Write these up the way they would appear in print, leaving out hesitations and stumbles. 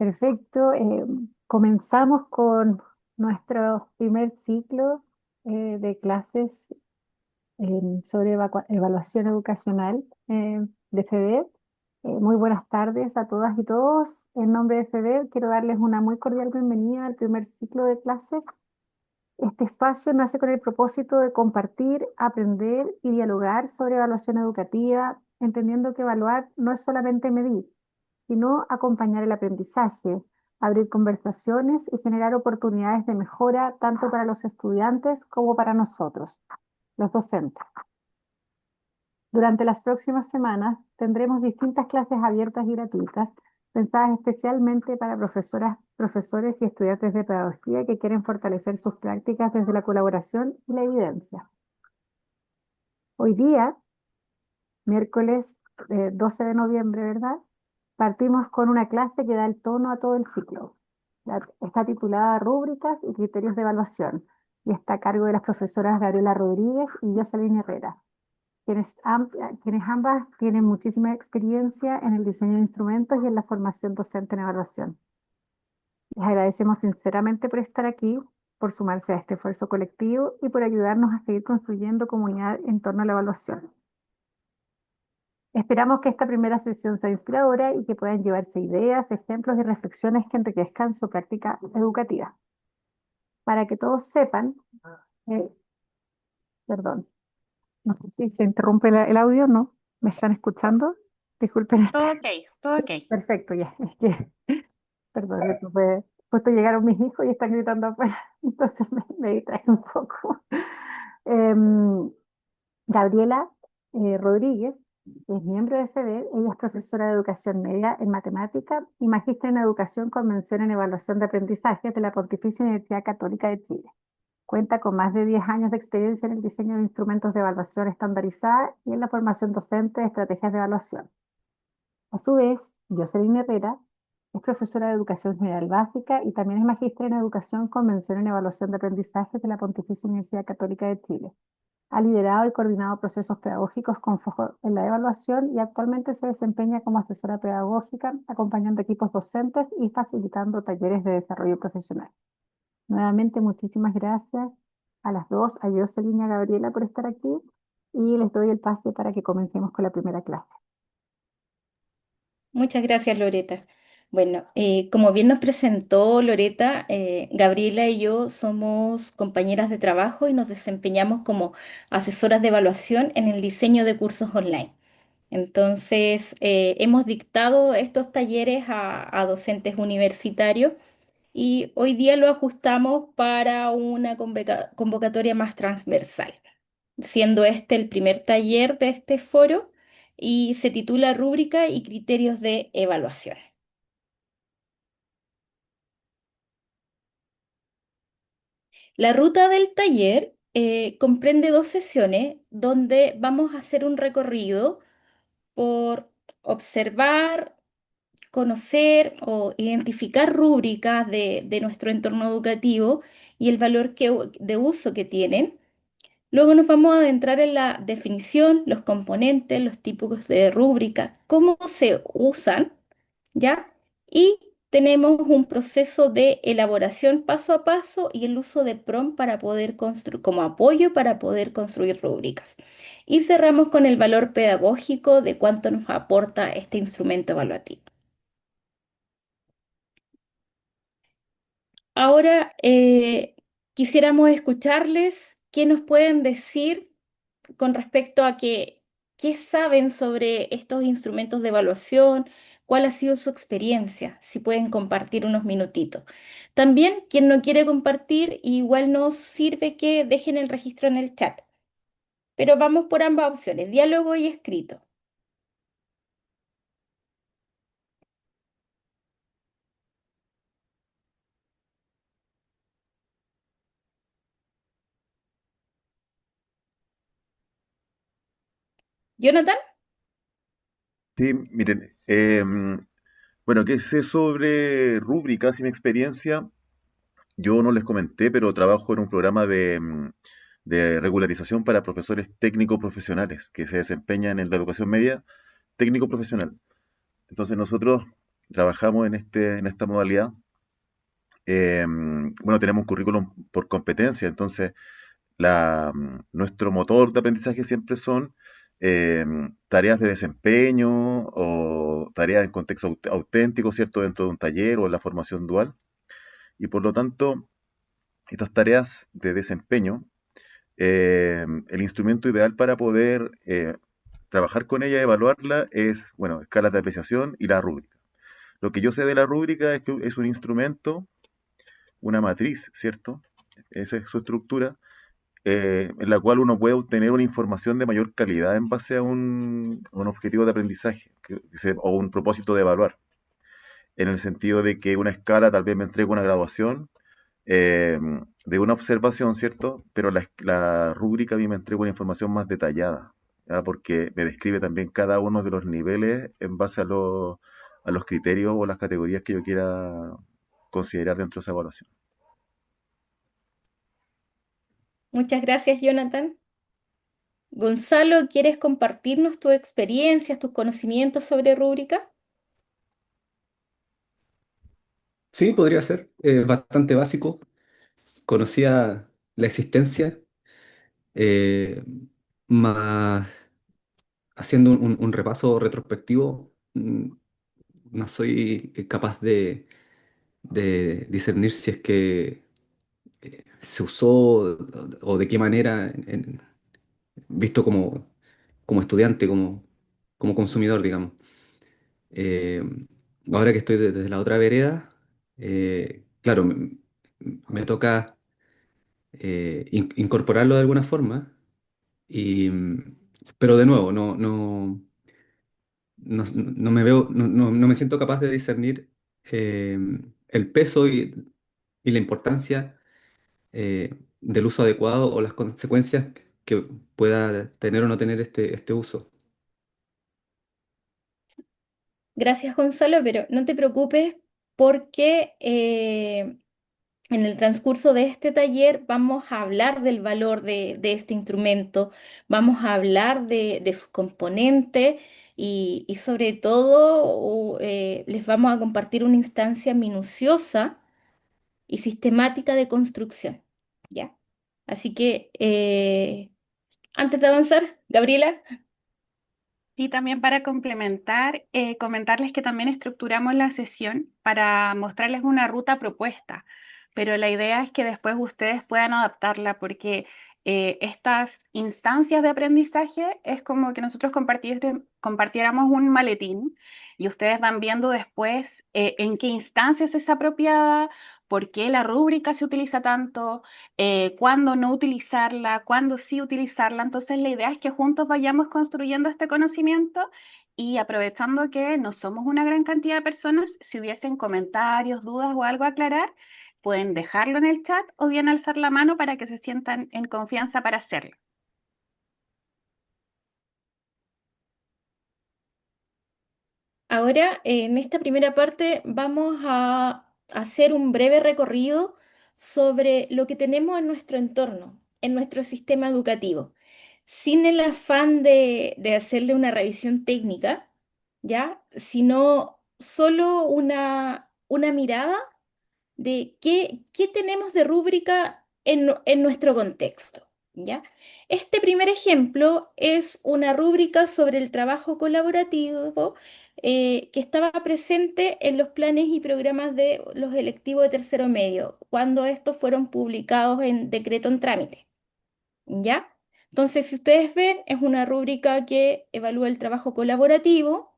Perfecto. Comenzamos con nuestro primer ciclo de clases sobre evaluación educacional de FEDER. Muy buenas tardes a todas y todos. En nombre de FEDER quiero darles una muy cordial bienvenida al primer ciclo de clases. Este espacio nace con el propósito de compartir, aprender y dialogar sobre evaluación educativa, entendiendo que evaluar no es solamente medir, sino acompañar el aprendizaje, abrir conversaciones y generar oportunidades de mejora tanto para los estudiantes como para nosotros, los docentes. Durante las próximas semanas tendremos distintas clases abiertas y gratuitas, pensadas especialmente para profesoras, profesores y estudiantes de pedagogía que quieren fortalecer sus prácticas desde la colaboración y la evidencia. Hoy día, miércoles 12 de noviembre, ¿verdad? Partimos con una clase que da el tono a todo el ciclo. Está titulada Rúbricas y Criterios de Evaluación y está a cargo de las profesoras Gabriela Rodríguez y Jocelyn Herrera, quienes ambas tienen muchísima experiencia en el diseño de instrumentos y en la formación docente en evaluación. Les agradecemos sinceramente por estar aquí, por sumarse a este esfuerzo colectivo y por ayudarnos a seguir construyendo comunidad en torno a la evaluación. Esperamos que esta primera sesión sea inspiradora y que puedan llevarse ideas, ejemplos y reflexiones que enriquezcan su práctica educativa. Para que todos sepan, eh, perdón, no sé si se interrumpe el audio, ¿no? ¿Me están escuchando? Disculpen este. Todo ok, todo ok. Perfecto, ya. Es que, perdón, justo llegaron mis hijos y están gritando afuera, entonces me distrae un poco. Em, Gabriela Rodríguez es miembro de FEDER. Ella es profesora de educación media en matemática y magíster en educación con mención en evaluación de aprendizaje de la Pontificia Universidad Católica de Chile. Cuenta con más de 10 años de experiencia en el diseño de instrumentos de evaluación estandarizada y en la formación docente de estrategias de evaluación. A su vez, Jocelyn Herrera es profesora de educación general básica y también es magíster en educación con mención en evaluación de aprendizaje de la Pontificia Universidad Católica de Chile. Ha liderado y coordinado procesos pedagógicos con foco en la evaluación y actualmente se desempeña como asesora pedagógica, acompañando equipos docentes y facilitando talleres de desarrollo profesional. Nuevamente, muchísimas gracias a las dos, a Jocelyn y a Gabriela por estar aquí y les doy el pase para que comencemos con la primera clase. Muchas gracias, Loreta. Bueno, como bien nos presentó Loreta, Gabriela y yo somos compañeras de trabajo y nos desempeñamos como asesoras de evaluación en el diseño de cursos online. Entonces, hemos dictado estos talleres a docentes universitarios y hoy día lo ajustamos para una convocatoria más transversal, siendo este el primer taller de este foro y se titula Rúbrica y criterios de evaluación. La ruta del taller comprende dos sesiones donde vamos a hacer un recorrido por observar, conocer o identificar rúbricas de nuestro entorno educativo y el valor de uso que tienen. Luego nos vamos a adentrar en la definición, los componentes, los tipos de rúbrica, cómo se usan, ¿ya? Y tenemos un proceso de elaboración paso a paso y el uso de prompt para poder construir, como apoyo para poder construir rúbricas. Y cerramos con el valor pedagógico de cuánto nos aporta este instrumento evaluativo. Ahora quisiéramos escucharles qué nos pueden decir con respecto a qué saben sobre estos instrumentos de evaluación, cuál ha sido su experiencia, si pueden compartir unos minutitos. También, quien no quiere compartir, igual nos sirve que dejen el registro en el chat, pero vamos por ambas opciones, diálogo y escrito. Jonathan, Sí, miren, bueno, ¿qué sé sobre rúbricas y mi experiencia? Yo no les comenté, pero trabajo en un programa de regularización para profesores técnicos profesionales que se desempeñan en la educación media técnico profesional. Entonces nosotros trabajamos en esta modalidad, bueno, tenemos un currículum por competencia, entonces nuestro motor de aprendizaje siempre son eh, tareas de desempeño o tareas en contexto auténtico, ¿cierto? Dentro de un taller o en la formación dual. Y por lo tanto, estas tareas de desempeño, el instrumento ideal para poder trabajar con ella, evaluarla, es, bueno, escalas de apreciación y la rúbrica. Lo que yo sé de la rúbrica es que es un instrumento, una matriz, ¿cierto? Esa es su estructura, en la cual uno puede obtener una información de mayor calidad en base a un objetivo de aprendizaje o un propósito de evaluar, en el sentido de que una escala tal vez me entrega una graduación eh, de una observación, ¿cierto? Pero la rúbrica a mí me entrega una información más detallada, ¿ya? Porque me describe también cada uno de los niveles en base a los criterios o las categorías que yo quiera considerar dentro de esa evaluación. Muchas gracias, Jonathan. Gonzalo, ¿quieres compartirnos tus experiencias, tus conocimientos sobre rúbrica? Sí, podría ser. Bastante básico. Conocía la existencia, eh, más haciendo un repaso retrospectivo, no soy capaz de discernir si es que se usó o de qué manera, visto como estudiante, como consumidor, digamos. Eh, Ahora que estoy desde la otra vereda, claro, me toca incorporarlo de alguna forma, y, pero de nuevo, no me veo, no me siento capaz de discernir eh, el peso y la importancia del uso adecuado o las consecuencias que pueda tener o no tener este uso. Gracias, Gonzalo, pero no te preocupes porque en el transcurso de este taller vamos a hablar del valor de este instrumento, vamos a hablar de sus componentes y sobre todo les vamos a compartir una instancia minuciosa y sistemática de construcción. ¿Ya? Así que antes de avanzar, Gabriela. Y también para complementar, comentarles que también estructuramos la sesión para mostrarles una ruta propuesta, pero la idea es que después ustedes puedan adaptarla porque estas instancias de aprendizaje es como que nosotros compartiéramos un maletín y ustedes van viendo después en qué instancias es apropiada, por qué la rúbrica se utiliza tanto, cuándo no utilizarla, cuándo sí utilizarla. Entonces, la idea es que juntos vayamos construyendo este conocimiento y aprovechando que no somos una gran cantidad de personas, si hubiesen comentarios, dudas o algo a aclarar, pueden dejarlo en el chat o bien alzar la mano para que se sientan en confianza para hacerlo. Ahora, en esta primera parte, vamos a hacer un breve recorrido sobre lo que tenemos en nuestro entorno, en nuestro sistema educativo, sin el afán de hacerle una revisión técnica, ¿ya? Sino solo una mirada de qué tenemos de rúbrica en nuestro contexto, ¿ya? Este primer ejemplo es una rúbrica sobre el trabajo colaborativo que estaba presente en los planes y programas de los electivos de tercero medio, cuando estos fueron publicados en decreto en trámite, ¿ya? Entonces, si ustedes ven, es una rúbrica que evalúa el trabajo colaborativo,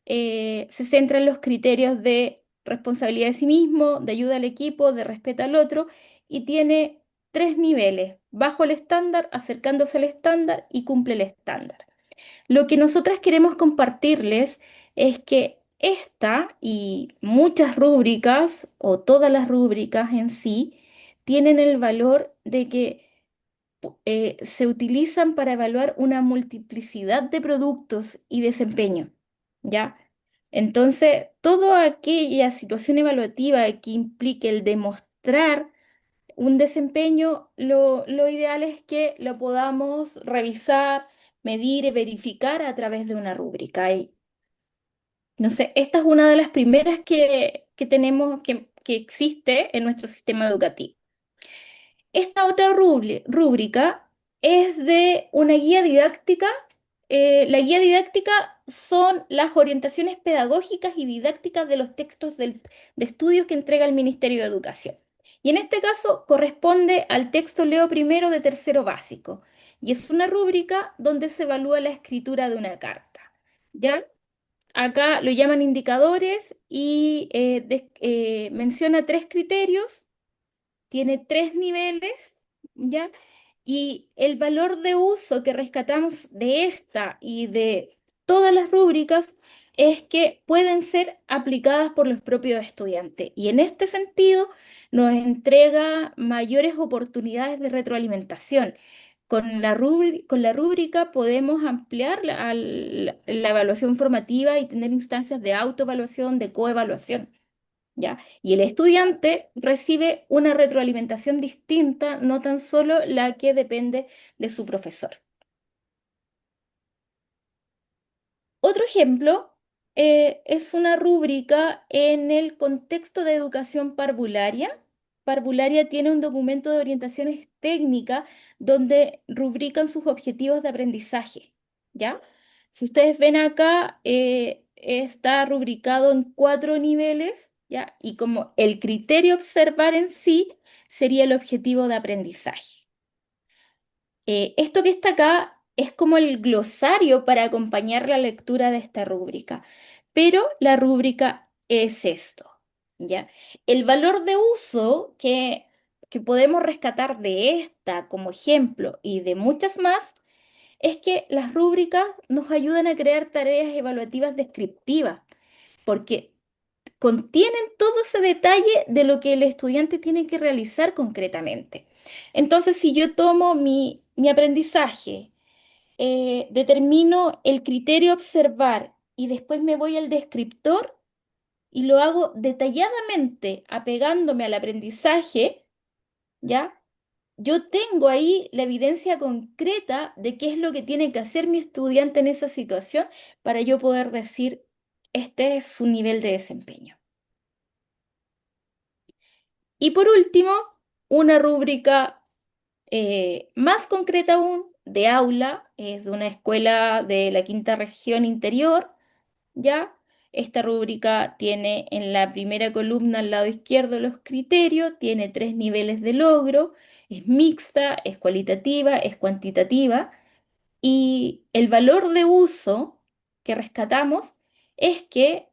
se centra en los criterios de responsabilidad de sí mismo, de ayuda al equipo, de respeto al otro, y tiene tres niveles: bajo el estándar, acercándose al estándar y cumple el estándar. Lo que nosotras queremos compartirles es que esta y muchas rúbricas, o todas las rúbricas en sí, tienen el valor de que se utilizan para evaluar una multiplicidad de productos y desempeño, ¿ya? Entonces, toda aquella situación evaluativa que implique el demostrar un desempeño, lo ideal es que lo podamos revisar, medir y verificar a través de una rúbrica. No sé, esta es una de las primeras que tenemos, que existe en nuestro sistema educativo. Esta otra rúbrica es de una guía didáctica. La guía didáctica son las orientaciones pedagógicas y didácticas de los textos de estudios que entrega el Ministerio de Educación. Y en este caso corresponde al texto Leo primero de tercero básico. Y es una rúbrica donde se evalúa la escritura de una carta. ¿Ya? Acá lo llaman indicadores y menciona tres criterios, tiene tres niveles, ¿ya? Y el valor de uso que rescatamos de esta y de todas las rúbricas es que pueden ser aplicadas por los propios estudiantes. Y en este sentido nos entrega mayores oportunidades de retroalimentación. Con la rúbrica podemos ampliar la evaluación formativa y tener instancias de autoevaluación, de coevaluación. ¿Ya? Y el estudiante recibe una retroalimentación distinta, no tan solo la que depende de su profesor. Otro ejemplo es una rúbrica en el contexto de educación parvularia. Parvularia tiene un documento de orientaciones técnicas donde rubrican sus objetivos de aprendizaje, ¿ya? Si ustedes ven acá, está rubricado en cuatro niveles, ¿ya? Y como el criterio a observar en sí sería el objetivo de aprendizaje. Esto que está acá es como el glosario para acompañar la lectura de esta rúbrica, pero la rúbrica es esto, ¿ya? El valor de uso que podemos rescatar de esta como ejemplo y de muchas más es que las rúbricas nos ayudan a crear tareas evaluativas descriptivas, porque contienen todo ese detalle de lo que el estudiante tiene que realizar concretamente. Entonces, si yo tomo mi aprendizaje, determino el criterio a observar y después me voy al descriptor y lo hago detalladamente apegándome al aprendizaje, ¿ya? Yo tengo ahí la evidencia concreta de qué es lo que tiene que hacer mi estudiante en esa situación para yo poder decir, este es su nivel de desempeño. Y por último, una rúbrica más concreta aún, de aula, es de una escuela de la quinta región interior, ¿ya? Esta rúbrica tiene en la primera columna al lado izquierdo los criterios, tiene tres niveles de logro, es mixta, es cualitativa, es cuantitativa, y el valor de uso que rescatamos es que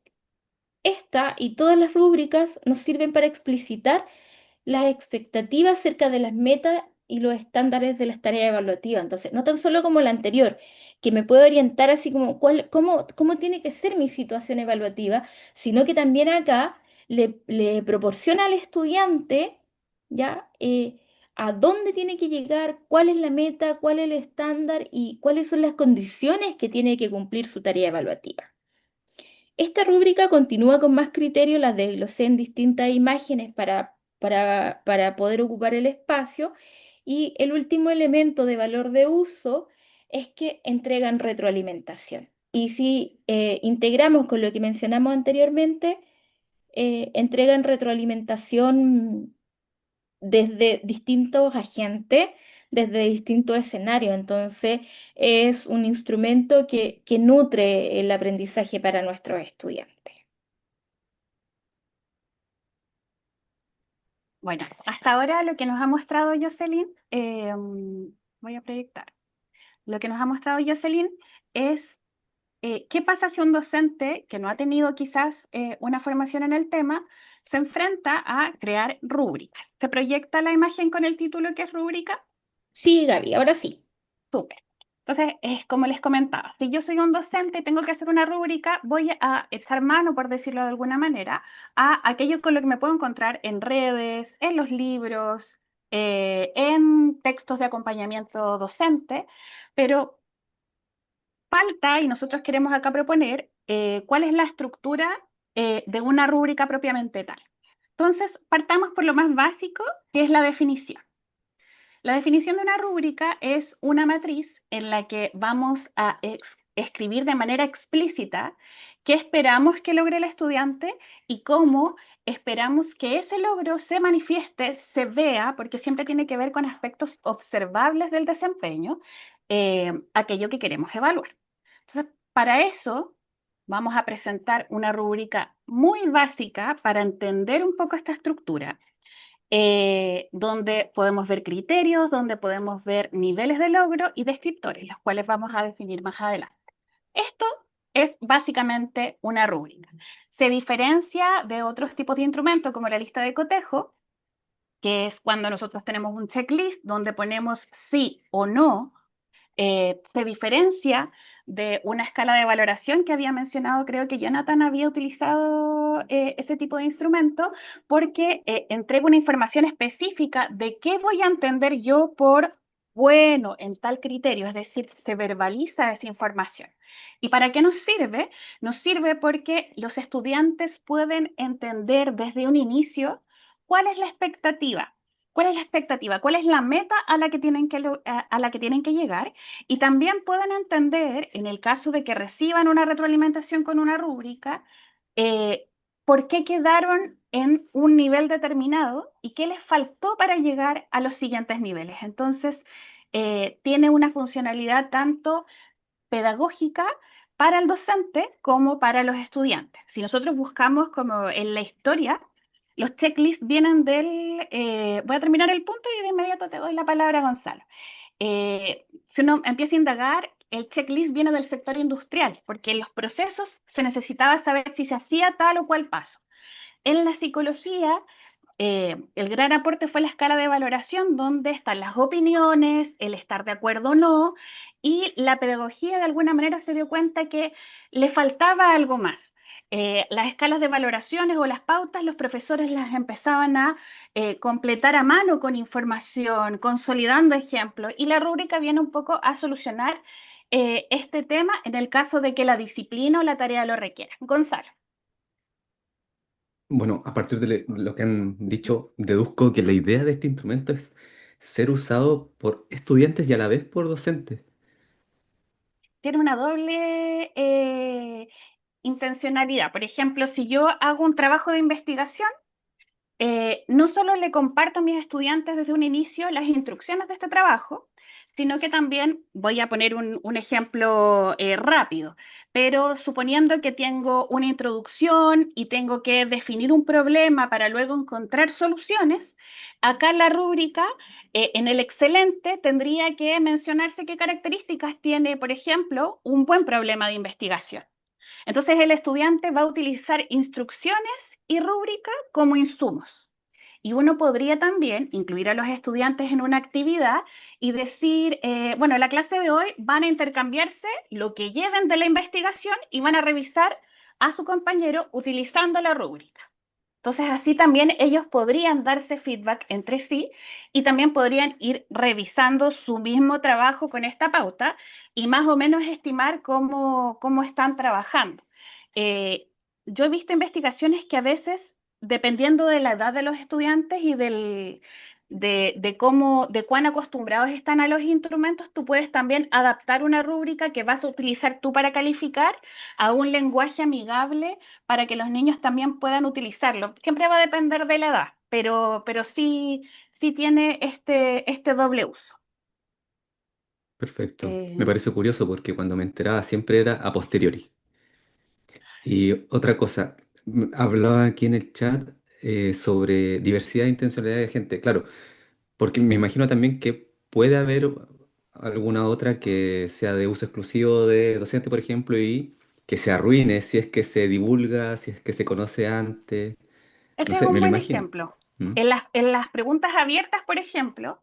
esta y todas las rúbricas nos sirven para explicitar las expectativas acerca de las metas y los estándares de las tareas evaluativas. Entonces, no tan solo como la anterior, que me puede orientar así como cómo tiene que ser mi situación evaluativa, sino que también acá le proporciona al estudiante, ¿ya? A dónde tiene que llegar, cuál es la meta, cuál es el estándar y cuáles son las condiciones que tiene que cumplir su tarea evaluativa. Esta rúbrica continúa con más criterios, las desglosé en distintas imágenes para poder ocupar el espacio. Y el último elemento de valor de uso es que entregan retroalimentación. Y si integramos con lo que mencionamos anteriormente, entregan retroalimentación desde distintos agentes, desde distintos escenarios. Entonces, es un instrumento que nutre el aprendizaje para nuestros estudiantes. Bueno, hasta ahora lo que nos ha mostrado Jocelyn, voy a proyectar. Lo que nos ha mostrado Jocelyn es qué pasa si un docente que no ha tenido quizás una formación en el tema se enfrenta a crear rúbricas. ¿Se proyecta la imagen con el título que es rúbrica? Sí, Gaby, ahora sí. Súper. Entonces, es como les comentaba, si yo soy un docente y tengo que hacer una rúbrica, voy a echar mano, por decirlo de alguna manera, a aquello con lo que me puedo encontrar en redes, en los libros, en textos de acompañamiento docente, pero falta, y nosotros queremos acá proponer, cuál es la estructura de una rúbrica propiamente tal. Entonces, partamos por lo más básico, que es la definición. La definición de una rúbrica es una matriz en la que vamos a escribir de manera explícita qué esperamos que logre el estudiante y cómo esperamos que ese logro se manifieste, se vea, porque siempre tiene que ver con aspectos observables del desempeño, aquello que queremos evaluar. Entonces, para eso vamos a presentar una rúbrica muy básica para entender un poco esta estructura, donde podemos ver criterios, donde podemos ver niveles de logro y descriptores, los cuales vamos a definir más adelante. Esto es básicamente una rúbrica. Se diferencia de otros tipos de instrumentos como la lista de cotejo, que es cuando nosotros tenemos un checklist donde ponemos sí o no. Se diferencia de una escala de valoración que había mencionado, creo que Jonathan había utilizado ese tipo de instrumento, porque entrega una información específica de qué voy a entender yo por bueno en tal criterio, es decir, se verbaliza esa información. ¿Y para qué nos sirve? Nos sirve porque los estudiantes pueden entender desde un inicio cuál es la expectativa. ¿Cuál es la expectativa? ¿Cuál es la meta a la que tienen a la que tienen que llegar? Y también pueden entender, en el caso de que reciban una retroalimentación con una rúbrica, eh, por qué quedaron en un nivel determinado y qué les faltó para llegar a los siguientes niveles. Entonces, tiene una funcionalidad tanto pedagógica para el docente como para los estudiantes. Si nosotros buscamos como en la historia, los checklists vienen del... voy a terminar el punto y de inmediato te doy la palabra, Gonzalo. Si uno empieza a indagar, el checklist viene del sector industrial, porque en los procesos se necesitaba saber si se hacía tal o cual paso. En la psicología, el gran aporte fue la escala de valoración, donde están las opiniones, el estar de acuerdo o no, y la pedagogía de alguna manera se dio cuenta que le faltaba algo más. Las escalas de valoraciones o las pautas, los profesores las empezaban a completar a mano con información, consolidando ejemplos, y la rúbrica viene un poco a solucionar este tema en el caso de que la disciplina o la tarea lo requiera. Gonzalo. Bueno, a partir de lo que han dicho, deduzco que la idea de este instrumento es ser usado por estudiantes y a la vez por docentes. Tiene una doble intencionalidad. Por ejemplo, si yo hago un trabajo de investigación, no solo le comparto a mis estudiantes desde un inicio las instrucciones de este trabajo, sino que también voy a poner un ejemplo rápido, pero suponiendo que tengo una introducción y tengo que definir un problema para luego encontrar soluciones, acá en la rúbrica, en el excelente, tendría que mencionarse qué características tiene, por ejemplo, un buen problema de investigación. Entonces el estudiante va a utilizar instrucciones y rúbrica como insumos. Y uno podría también incluir a los estudiantes en una actividad y decir, bueno, en la clase de hoy van a intercambiarse lo que lleven de la investigación y van a revisar a su compañero utilizando la rúbrica. Entonces, así también ellos podrían darse feedback entre sí y también podrían ir revisando su mismo trabajo con esta pauta y más o menos estimar cómo están trabajando. Eh, yo he visto investigaciones que a veces, dependiendo de la edad de los estudiantes y de cuán acostumbrados están a los instrumentos, tú puedes también adaptar una rúbrica que vas a utilizar tú para calificar a un lenguaje amigable para que los niños también puedan utilizarlo. Siempre va a depender de la edad, pero sí tiene este doble uso. Perfecto. Me Eh, parece curioso porque cuando me enteraba siempre era a posteriori. Y otra cosa, hablaba aquí en el chat sobre diversidad e intencionalidad de gente. Claro, porque me imagino también que puede haber alguna otra que sea de uso exclusivo de docente, por ejemplo, y que se arruine si es que se divulga, si es que se conoce antes. No Ese es sé, un me lo buen imagino. ejemplo. ¿Mm? En las preguntas abiertas, por ejemplo,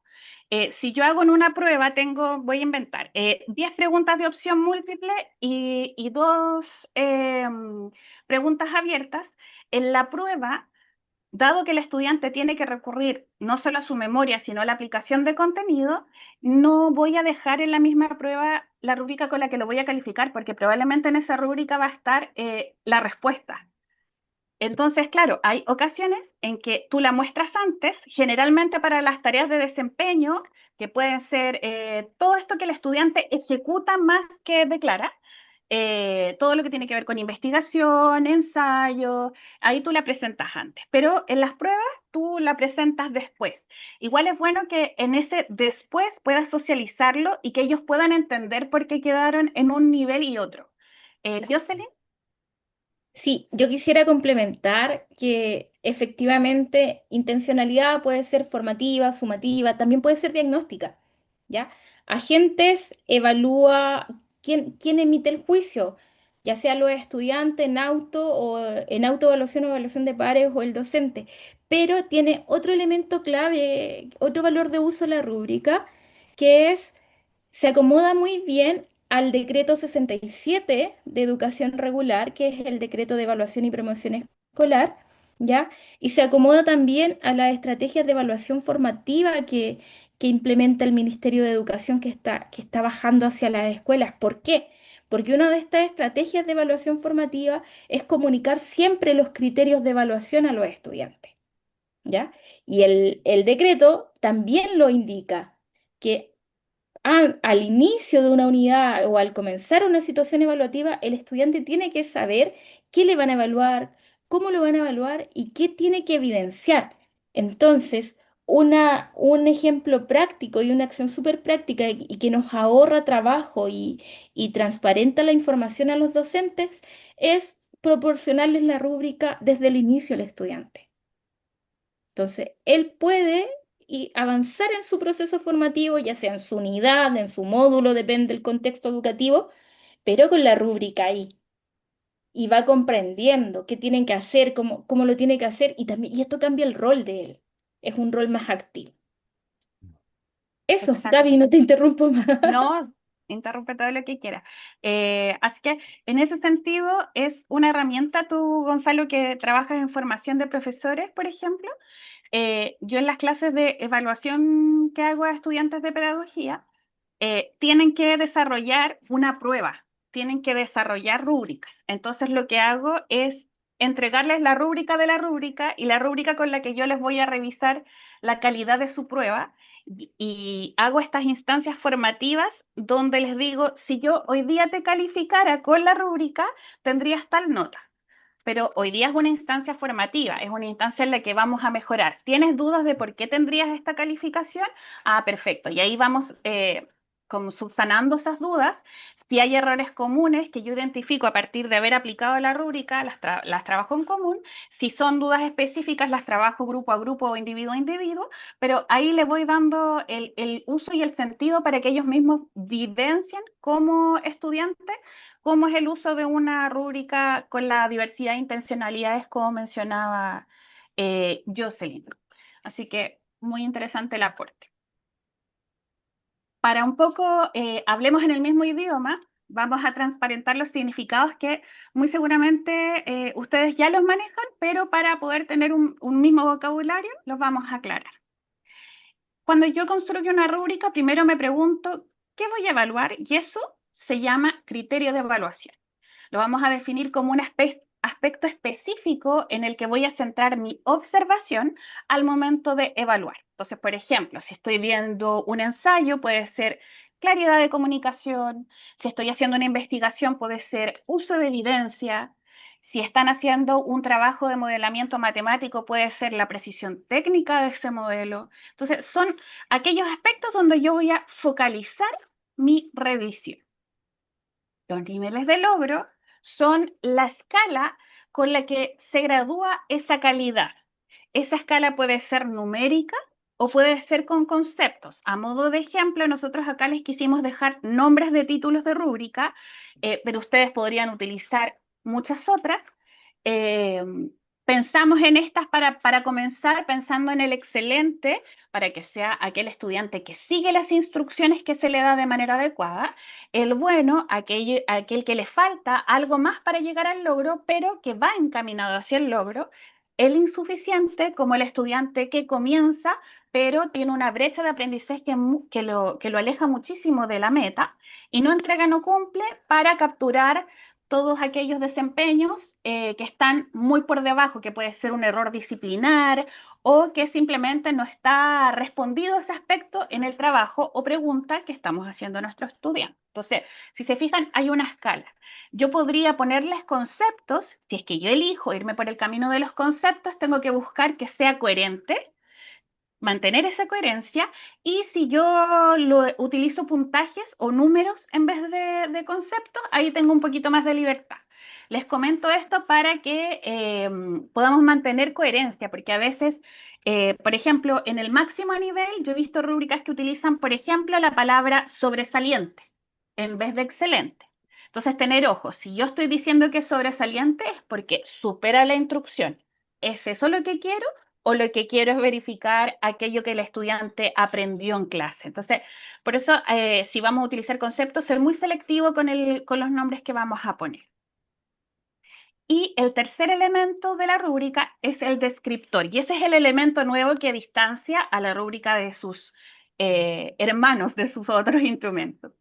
si yo hago en una prueba, voy a inventar, 10 preguntas de opción múltiple y dos preguntas abiertas. En la prueba, dado que el estudiante tiene que recurrir no solo a su memoria, sino a la aplicación de contenido, no voy a dejar en la misma prueba la rúbrica con la que lo voy a calificar, porque probablemente en esa rúbrica va a estar la respuesta. Entonces, claro, hay ocasiones en que tú la muestras antes, generalmente para las tareas de desempeño, que pueden ser todo esto que el estudiante ejecuta más que declara. todo lo que tiene que ver con investigación, ensayo, ahí tú la presentas antes, pero en las pruebas tú la presentas después. Igual es bueno que en ese después puedas socializarlo y que ellos puedan entender por qué quedaron en un nivel y otro. Jocelyn. Sí, yo quisiera complementar que efectivamente intencionalidad puede ser formativa, sumativa, también puede ser diagnóstica, ¿ya? Agentes evalúa quién emite el juicio, ya sea los estudiantes en auto o en autoevaluación o evaluación de pares o el docente, pero tiene otro elemento clave, otro valor de uso de la rúbrica, que es se acomoda muy bien al decreto 67 de educación regular, que es el decreto de evaluación y promoción escolar, ¿ya? Y se acomoda también a las estrategias de evaluación formativa que implementa el Ministerio de Educación que está bajando hacia las escuelas. ¿Por qué? Porque una de estas estrategias de evaluación formativa es comunicar siempre los criterios de evaluación a los estudiantes, ¿ya? Y el decreto también lo indica, que al inicio de una unidad o al comenzar una situación evaluativa, el estudiante tiene que saber qué le van a evaluar, cómo lo van a evaluar y qué tiene que evidenciar. Entonces, un ejemplo práctico y una acción súper práctica y que nos ahorra trabajo y transparenta la información a los docentes es proporcionarles la rúbrica desde el inicio al estudiante. Entonces, él puede avanzar en su proceso formativo, ya sea en su unidad, en su módulo, depende del contexto educativo, pero con la rúbrica ahí. Y va comprendiendo qué tienen que hacer, cómo lo tiene que hacer, y esto cambia el rol de él. Es un rol más activo. Eso, Exacto. Gaby, no te interrumpo más. No, interrumpe todo lo que quiera. Así que en ese sentido es una herramienta tú, Gonzalo, que trabajas en formación de profesores, por ejemplo. Yo en las clases de evaluación que hago a estudiantes de pedagogía, tienen que desarrollar una prueba, tienen que desarrollar rúbricas. Entonces lo que hago es entregarles la rúbrica de la rúbrica y la rúbrica con la que yo les voy a revisar la calidad de su prueba y hago estas instancias formativas donde les digo, si yo hoy día te calificara con la rúbrica, tendrías tal nota. Pero hoy día es una instancia formativa, es una instancia en la que vamos a mejorar. ¿Tienes dudas de por qué tendrías esta calificación? Ah, perfecto. Y ahí vamos como subsanando esas dudas. Si hay errores comunes que yo identifico a partir de haber aplicado la rúbrica, las trabajo en común. Si son dudas específicas, las trabajo grupo a grupo o individuo a individuo, pero ahí le voy dando el uso y el sentido para que ellos mismos vivencien como estudiantes cómo es el uso de una rúbrica con la diversidad de intencionalidades, como mencionaba Jocelyn. Así que muy interesante el aporte. Para un poco, hablemos en el mismo idioma, vamos a transparentar los significados que muy seguramente ustedes ya los manejan, pero para poder tener un mismo vocabulario, los vamos a aclarar. Cuando yo construyo una rúbrica, primero me pregunto, ¿qué voy a evaluar? Y eso se llama criterio de evaluación. Lo vamos a definir como un aspecto específico en el que voy a centrar mi observación al momento de evaluar. Entonces, por ejemplo, si estoy viendo un ensayo, puede ser claridad de comunicación. Si estoy haciendo una investigación, puede ser uso de evidencia. Si están haciendo un trabajo de modelamiento matemático, puede ser la precisión técnica de ese modelo. Entonces, son aquellos aspectos donde yo voy a focalizar mi revisión. Los niveles de logro son la escala con la que se gradúa esa calidad. Esa escala puede ser numérica o puede ser con conceptos. A modo de ejemplo, nosotros acá les quisimos dejar nombres de títulos de rúbrica, pero ustedes podrían utilizar muchas otras. Eh, Pensamos en estas para comenzar, pensando en el excelente, para que sea aquel estudiante que sigue las instrucciones que se le da de manera adecuada. El bueno, aquel que le falta algo más para llegar al logro, pero que va encaminado hacia el logro. El insuficiente, como el estudiante que comienza, pero tiene una brecha de aprendizaje que lo aleja muchísimo de la meta y no entrega, no cumple para capturar todos aquellos desempeños que están muy por debajo, que puede ser un error disciplinar o que simplemente no está respondido ese aspecto en el trabajo o pregunta que estamos haciendo a nuestro estudiante. Entonces, si se fijan, hay una escala. Yo podría ponerles conceptos, si es que yo elijo irme por el camino de los conceptos, tengo que buscar que sea coherente, mantener esa coherencia, y si yo utilizo puntajes o números en vez de conceptos, ahí tengo un poquito más de libertad. Les comento esto para que podamos mantener coherencia, porque a veces, por ejemplo, en el máximo nivel, yo he visto rúbricas que utilizan, por ejemplo, la palabra sobresaliente en vez de excelente. Entonces, tener ojo, si yo estoy diciendo que es sobresaliente es porque supera la instrucción. ¿Es eso lo que quiero? O lo que quiero es verificar aquello que el estudiante aprendió en clase. Entonces, por eso, si vamos a utilizar conceptos, ser muy selectivo con los nombres que vamos a poner. Y el tercer elemento de la rúbrica es el descriptor, y ese es el elemento nuevo que distancia a la rúbrica de sus hermanos, de sus otros instrumentos.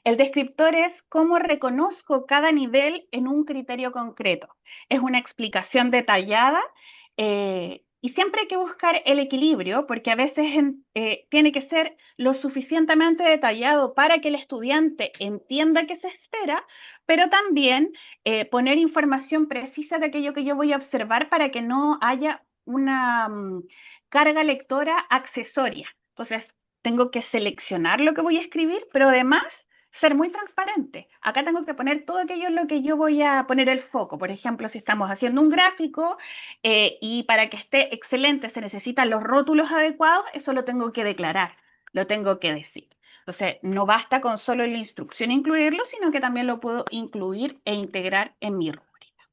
El descriptor es cómo reconozco cada nivel en un criterio concreto. Es una explicación detallada, y siempre hay que buscar el equilibrio, porque a veces tiene que ser lo suficientemente detallado para que el estudiante entienda qué se espera, pero también poner información precisa de aquello que yo voy a observar para que no haya una carga lectora accesoria. Entonces, tengo que seleccionar lo que voy a escribir, pero además ser muy transparente. Acá tengo que poner todo aquello en lo que yo voy a poner el foco. Por ejemplo, si estamos haciendo un gráfico y para que esté excelente se necesitan los rótulos adecuados, eso lo tengo que declarar, lo tengo que decir. Entonces, no basta con solo en la instrucción incluirlo, sino que también lo puedo incluir e integrar en mi rúbrica.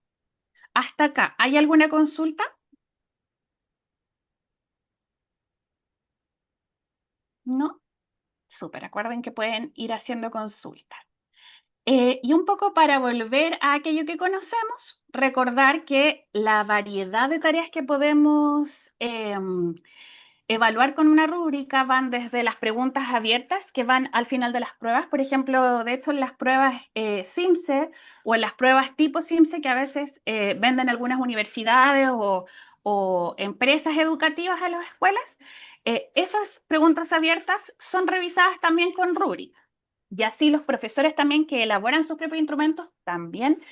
Hasta acá, ¿hay alguna consulta? ¿No? Súper, acuerden que pueden ir haciendo consultas. Y un poco para volver a aquello que conocemos, recordar que la variedad de tareas que podemos evaluar con una rúbrica van desde las preguntas abiertas que van al final de las pruebas. Por ejemplo, de hecho, en las pruebas SIMSE o en las pruebas tipo SIMSE que a veces venden algunas universidades o empresas educativas a las escuelas, esas preguntas abiertas son revisadas también con rúbrica. Y así los profesores también que elaboran sus propios instrumentos también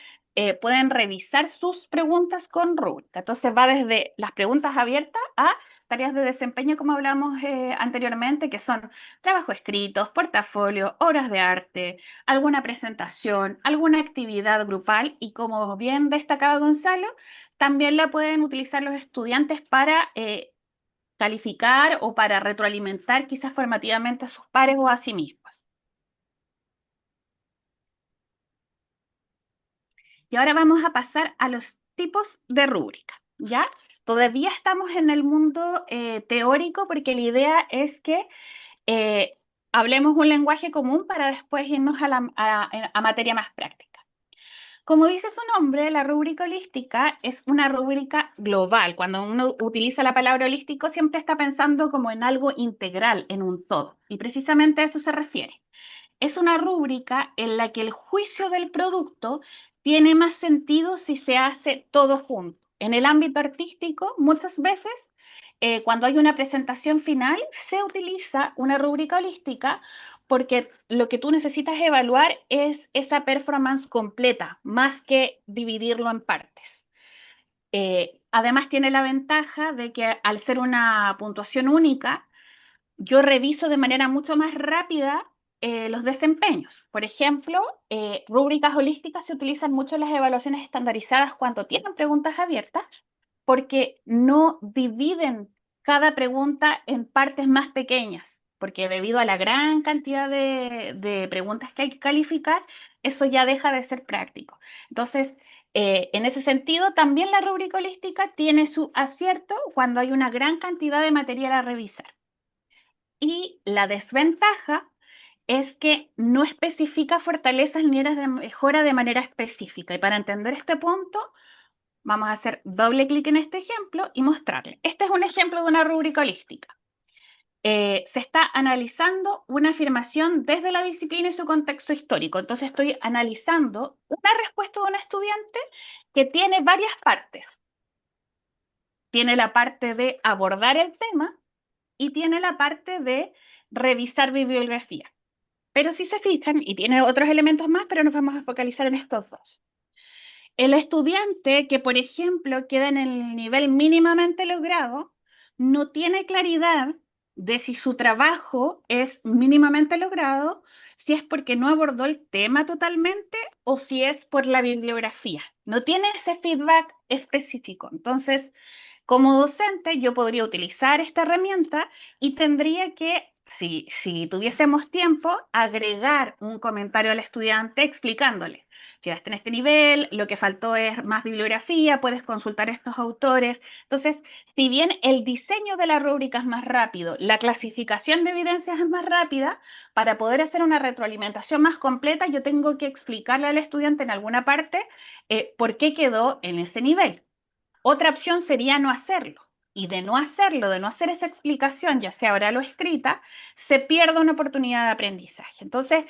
pueden revisar sus preguntas con rúbrica. Entonces va desde las preguntas abiertas a tareas de desempeño, como hablamos anteriormente, que son trabajos escritos, portafolio, obras de arte, alguna presentación, alguna actividad grupal, y como bien destacaba Gonzalo, también la pueden utilizar los estudiantes para calificar o para retroalimentar quizás formativamente a sus pares o a sí mismos. Y ahora vamos a pasar a los tipos de rúbrica, ¿ya? Todavía estamos en el mundo teórico porque la idea es que eh, hablemos un lenguaje común para después irnos a materia más práctica. Como dice su nombre, la rúbrica holística es una rúbrica global. Cuando uno utiliza la palabra holístico, siempre está pensando como en algo integral, en un todo. Y precisamente a eso se refiere. Es una rúbrica en la que el juicio del producto tiene más sentido si se hace todo junto. En el ámbito artístico, muchas veces, cuando hay una presentación final, se utiliza una rúbrica holística porque lo que tú necesitas evaluar es esa performance completa, más que dividirlo en partes. Además, tiene la ventaja de que al ser una puntuación única, yo reviso de manera mucho más rápida los desempeños. Por ejemplo, rúbricas holísticas se utilizan mucho en las evaluaciones estandarizadas cuando tienen preguntas abiertas, porque no dividen cada pregunta en partes más pequeñas, porque debido a la gran cantidad de preguntas que hay que calificar, eso ya deja de ser práctico. Entonces, en ese sentido, también la rúbrica holística tiene su acierto cuando hay una gran cantidad de material a revisar. Y la desventaja es que no especifica fortalezas ni áreas de mejora de manera específica. Y para entender este punto, vamos a hacer doble clic en este ejemplo y mostrarle. Este es un ejemplo de una rúbrica holística. Se está analizando una afirmación desde la disciplina y su contexto histórico. Entonces estoy analizando una respuesta de un estudiante que tiene varias partes. Tiene la parte de abordar el tema y tiene la parte de revisar bibliografía. Pero si se fijan, y tiene otros elementos más, pero nos vamos a focalizar en estos dos. El estudiante que, por ejemplo, queda en el nivel mínimamente logrado, no tiene claridad de si su trabajo es mínimamente logrado, si es porque no abordó el tema totalmente o si es por la bibliografía. No tiene ese feedback específico. Entonces, como docente, yo podría utilizar esta herramienta y tendría que, si tuviésemos tiempo, agregar un comentario al estudiante explicándole: quedaste en este nivel, lo que faltó es más bibliografía, puedes consultar estos autores. Entonces, si bien el diseño de la rúbrica es más rápido, la clasificación de evidencias es más rápida, para poder hacer una retroalimentación más completa, yo tengo que explicarle al estudiante en alguna parte por qué quedó en ese nivel. Otra opción sería no hacerlo. Y de no hacerlo, de no hacer esa explicación, ya sea oral o escrita, se pierde una oportunidad de aprendizaje. Entonces,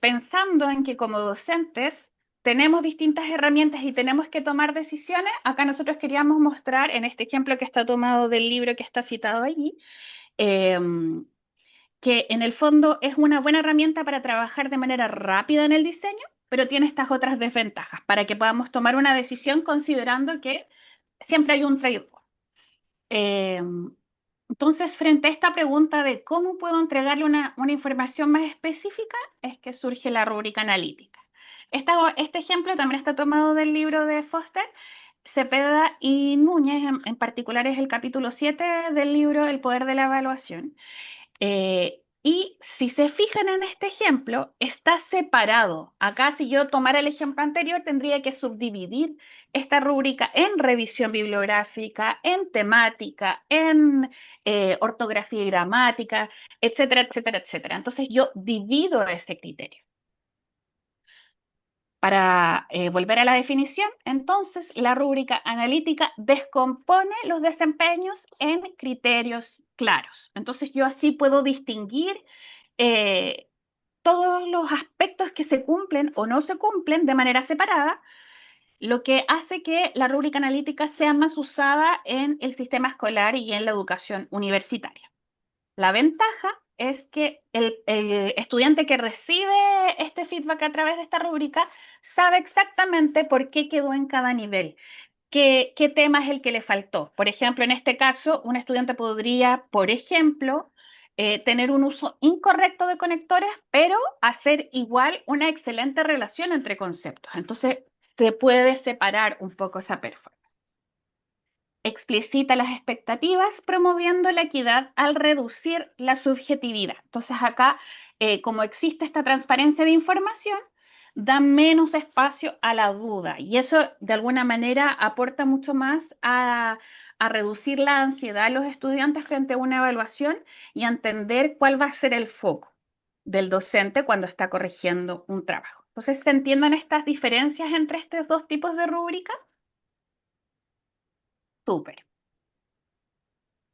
pensando en que como docentes tenemos distintas herramientas y tenemos que tomar decisiones, acá nosotros queríamos mostrar en este ejemplo que está tomado del libro que está citado allí, eh, que en el fondo es una buena herramienta para trabajar de manera rápida en el diseño, pero tiene estas otras desventajas para que podamos tomar una decisión considerando que siempre hay un trade-off. Eh, entonces, frente a esta pregunta de cómo puedo entregarle una información más específica, es que surge la rúbrica analítica. Este ejemplo también está tomado del libro de Foster, Cepeda y Núñez, en particular es el capítulo 7 del libro El poder de la evaluación. Y si se fijan en este ejemplo, está separado. Acá, si yo tomara el ejemplo anterior, tendría que subdividir esta rúbrica en revisión bibliográfica, en temática, en ortografía y gramática, etcétera, etcétera, etcétera. Entonces yo divido ese criterio. Para volver a la definición, entonces la rúbrica analítica descompone los desempeños en criterios claros. Entonces yo así puedo distinguir eh, todos los aspectos que se cumplen o no se cumplen de manera separada, lo que hace que la rúbrica analítica sea más usada en el sistema escolar y en la educación universitaria. La ventaja es que el estudiante que recibe este feedback a través de esta rúbrica sabe exactamente por qué quedó en cada nivel, qué tema es el que le faltó. Por ejemplo, en este caso, un estudiante podría, por ejemplo, tener un uso incorrecto de conectores, pero hacer igual una excelente relación entre conceptos. Entonces, se puede separar un poco esa performance. Explicita las expectativas promoviendo la equidad al reducir la subjetividad. Entonces acá, como existe esta transparencia de información, da menos espacio a la duda y eso de alguna manera aporta mucho más a reducir la ansiedad de los estudiantes frente a una evaluación y a entender cuál va a ser el foco del docente cuando está corrigiendo un trabajo. Entonces, ¿se entienden estas diferencias entre estos dos tipos de rúbrica? Súper.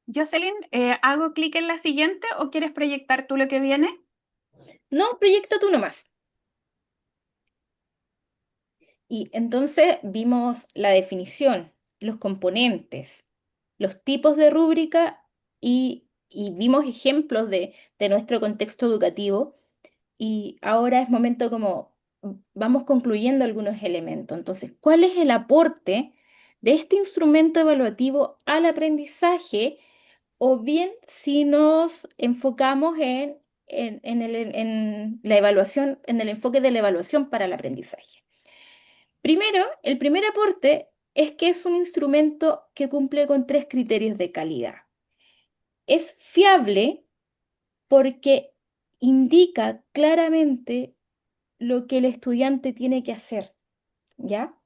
Jocelyn, ¿hago clic en la siguiente o quieres proyectar tú lo que viene? No, proyecta tú nomás. Y entonces vimos la definición, los componentes, los tipos de rúbrica y vimos ejemplos de nuestro contexto educativo. Y ahora es momento como vamos concluyendo algunos elementos. Entonces, ¿cuál es el aporte de este instrumento evaluativo al aprendizaje? O bien si nos enfocamos en la evaluación, en el enfoque de la evaluación para el aprendizaje. Primero, el primer aporte es que es un instrumento que cumple con tres criterios de calidad. Es fiable porque indica claramente lo que el estudiante tiene que hacer, ¿ya?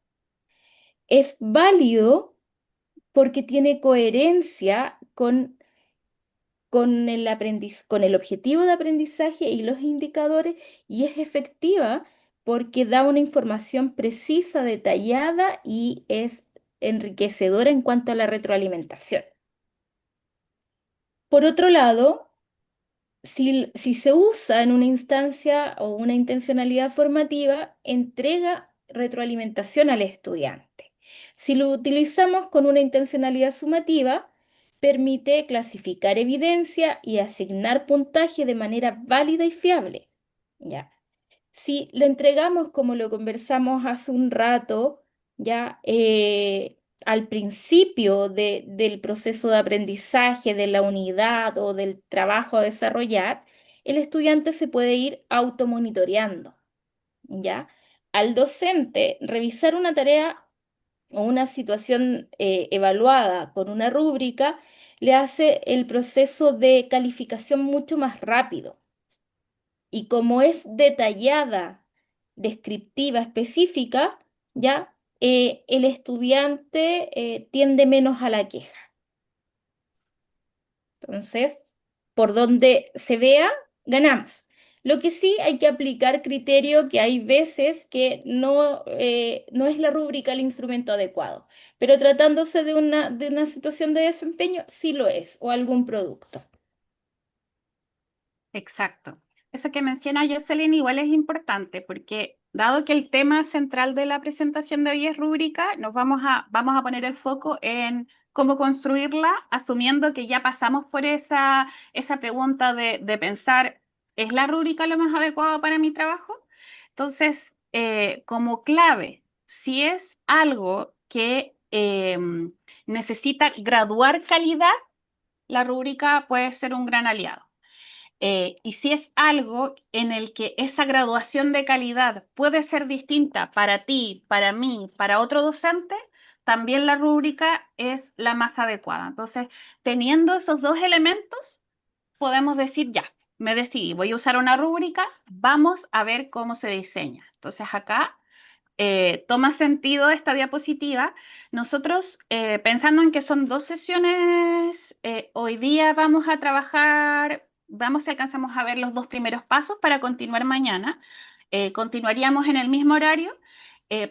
Es válido porque tiene coherencia con el objetivo de aprendizaje y los indicadores, y es efectiva porque da una información precisa, detallada y es enriquecedora en cuanto a la retroalimentación. Por otro lado, si se usa en una instancia o una intencionalidad formativa, entrega retroalimentación al estudiante. Si lo utilizamos con una intencionalidad sumativa, permite clasificar evidencia y asignar puntaje de manera válida y fiable. ¿ya? Si lo entregamos como lo conversamos hace un rato, ya al principio del proceso de aprendizaje, de la unidad o del trabajo a desarrollar, el estudiante se puede ir automonitoreando, ¿ya? Al docente, revisar una tarea o una situación evaluada con una rúbrica le hace el proceso de calificación mucho más rápido. Y como es detallada, descriptiva, específica, ya el estudiante tiende menos a la queja. Entonces, por donde se vea, ganamos. Lo que sí hay que aplicar criterio que hay veces que no es la rúbrica el instrumento adecuado, pero tratándose de una situación de desempeño, sí lo es, o algún producto. Exacto. Eso que menciona Jocelyn igual es importante porque dado que el tema central de la presentación de hoy es rúbrica, vamos a poner el foco en cómo construirla, asumiendo que ya pasamos por esa pregunta de pensar, ¿es la rúbrica lo más adecuado para mi trabajo? Entonces, como clave, si es algo que necesita graduar calidad, la rúbrica puede ser un gran aliado. Y si es algo en el que esa graduación de calidad puede ser distinta para ti, para mí, para otro docente, también la rúbrica es la más adecuada. Entonces, teniendo esos dos elementos, podemos decir ya, me decidí, voy a usar una rúbrica, vamos a ver cómo se diseña. Entonces, acá toma sentido esta diapositiva. Nosotros, pensando en que son dos sesiones, hoy día vamos a trabajar, vamos si alcanzamos a ver los dos primeros pasos para continuar mañana. Continuaríamos en el mismo horario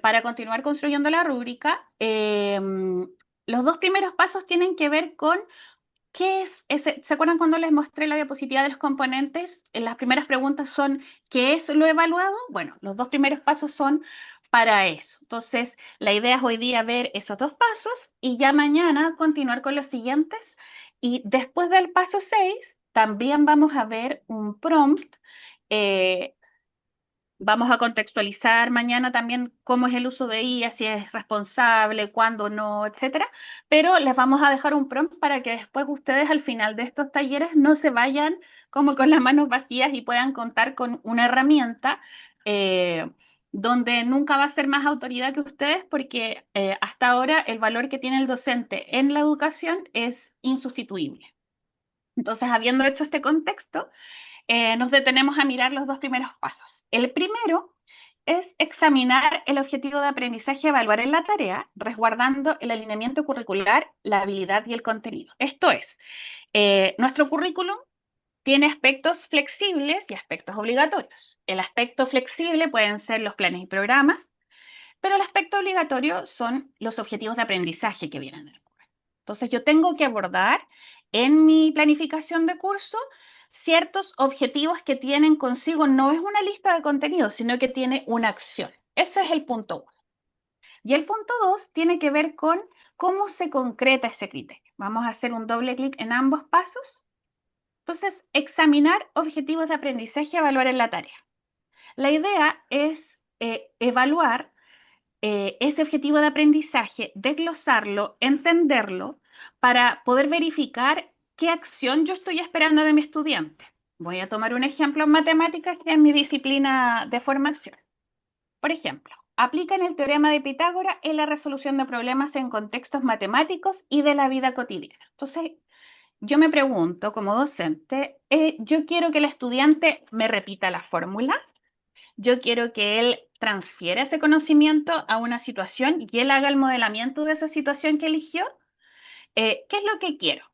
para continuar construyendo la rúbrica. Los dos primeros pasos tienen que ver con ¿qué es ese? ¿Se acuerdan cuando les mostré la diapositiva de los componentes? Las primeras preguntas son, ¿qué es lo evaluado? Bueno, los dos primeros pasos son para eso. Entonces, la idea es hoy día ver esos dos pasos y ya mañana continuar con los siguientes. Y después del paso 6 también vamos a ver un prompt. eh, Vamos a contextualizar mañana también cómo es el uso de IA, si es responsable, cuándo no, etcétera. Pero les vamos a dejar un prompt para que después ustedes al final de estos talleres no se vayan como con las manos vacías y puedan contar con una herramienta eh, donde nunca va a ser más autoridad que ustedes porque hasta ahora el valor que tiene el docente en la educación es insustituible. Entonces, habiendo hecho este contexto, nos detenemos a mirar los dos primeros pasos. El primero es examinar el objetivo de aprendizaje y evaluar en la tarea, resguardando el alineamiento curricular, la habilidad y el contenido. Esto es, nuestro currículum tiene aspectos flexibles y aspectos obligatorios. El aspecto flexible pueden ser los planes y programas, pero el aspecto obligatorio son los objetivos de aprendizaje que vienen del curso. Entonces yo tengo que abordar en mi planificación de curso ciertos objetivos que tienen consigo, no es una lista de contenidos, sino que tiene una acción. Ese es el punto 1. Y el punto 2 tiene que ver con cómo se concreta ese criterio. Vamos a hacer un doble clic en ambos pasos. Entonces, examinar objetivos de aprendizaje y evaluar en la tarea. La idea es evaluar ese objetivo de aprendizaje, desglosarlo, entenderlo, para poder verificar qué acción yo estoy esperando de mi estudiante. Voy a tomar un ejemplo en matemáticas que es mi disciplina de formación. Por ejemplo, aplican el teorema de Pitágoras en la resolución de problemas en contextos matemáticos y de la vida cotidiana. Entonces, yo me pregunto como docente, yo quiero que el estudiante me repita la fórmula, yo quiero que él transfiera ese conocimiento a una situación y él haga el modelamiento de esa situación que eligió. ¿Qué es lo que quiero?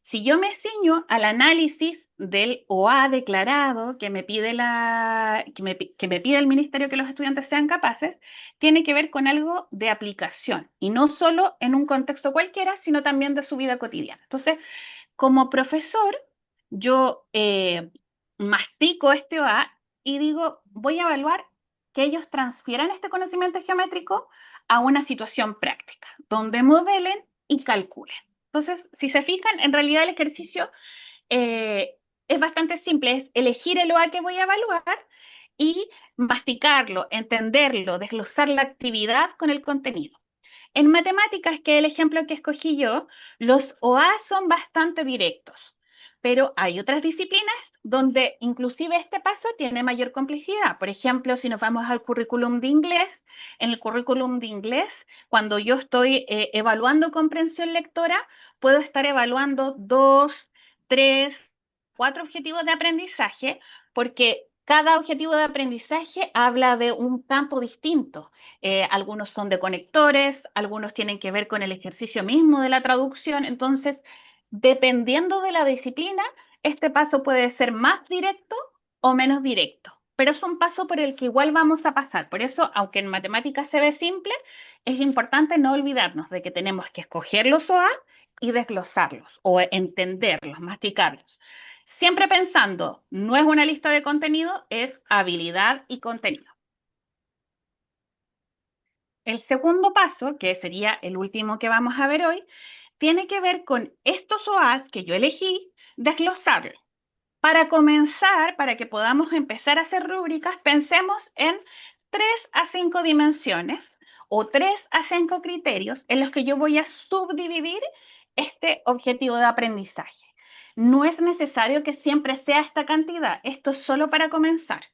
Si yo me ciño al análisis del OA declarado que me pide el ministerio que los estudiantes sean capaces, tiene que ver con algo de aplicación y no solo en un contexto cualquiera, sino también de su vida cotidiana. Entonces, como profesor, yo mastico este OA y digo, voy a evaluar que ellos transfieran este conocimiento geométrico a una situación práctica, donde modelen y calculen. Entonces, si se fijan, en realidad el ejercicio es bastante simple, es elegir el OA que voy a evaluar y masticarlo, entenderlo, desglosar la actividad con el contenido. En matemáticas, que es el ejemplo que escogí yo, los OA son bastante directos, pero hay otras disciplinas donde inclusive este paso tiene mayor complejidad. Por ejemplo, si nos vamos al currículum de inglés, en el currículum de inglés, cuando yo estoy evaluando comprensión lectora, puedo estar evaluando dos, tres, cuatro objetivos de aprendizaje, porque cada objetivo de aprendizaje habla de un campo distinto. Algunos son de conectores, algunos tienen que ver con el ejercicio mismo de la traducción. Entonces, dependiendo de la disciplina, este paso puede ser más directo o menos directo, pero es un paso por el que igual vamos a pasar. Por eso, aunque en matemáticas se ve simple, es importante no olvidarnos de que tenemos que escoger los OA y desglosarlos o entenderlos, masticarlos. Siempre pensando, no es una lista de contenido, es habilidad y contenido. El segundo paso, que sería el último que vamos a ver hoy, tiene que ver con estos OAs que yo elegí, desglosarlos. Para comenzar, para que podamos empezar a hacer rúbricas, pensemos en 3 a 5 dimensiones o 3 a 5 criterios en los que yo voy a subdividir este objetivo de aprendizaje. No es necesario que siempre sea esta cantidad, esto es solo para comenzar.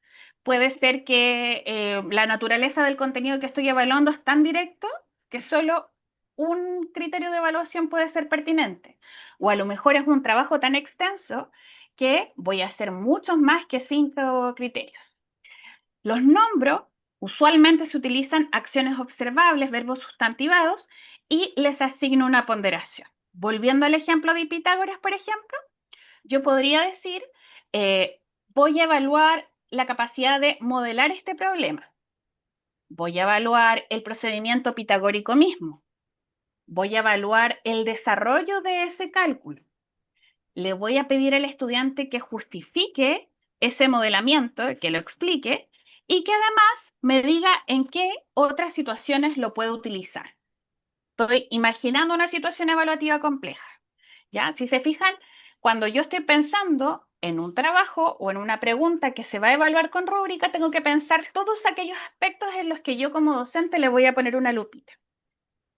Puede ser que la naturaleza del contenido que estoy evaluando es tan directo que solo un criterio de evaluación puede ser pertinente. O a lo mejor es un trabajo tan extenso que voy a hacer muchos más que 5 criterios. Los nombro, usualmente se utilizan acciones observables, verbos sustantivados, y les asigno una ponderación. Volviendo al ejemplo de Pitágoras, por ejemplo, yo podría decir, voy a evaluar la capacidad de modelar este problema. Voy a evaluar el procedimiento pitagórico mismo. Voy a evaluar el desarrollo de ese cálculo. Le voy a pedir al estudiante que justifique ese modelamiento, que lo explique y que además me diga en qué otras situaciones lo puedo utilizar. Estoy imaginando una situación evaluativa compleja. ¿Ya? Si se fijan, cuando yo estoy pensando en un trabajo o en una pregunta que se va a evaluar con rúbrica, tengo que pensar todos aquellos aspectos en los que yo como docente le voy a poner una lupita.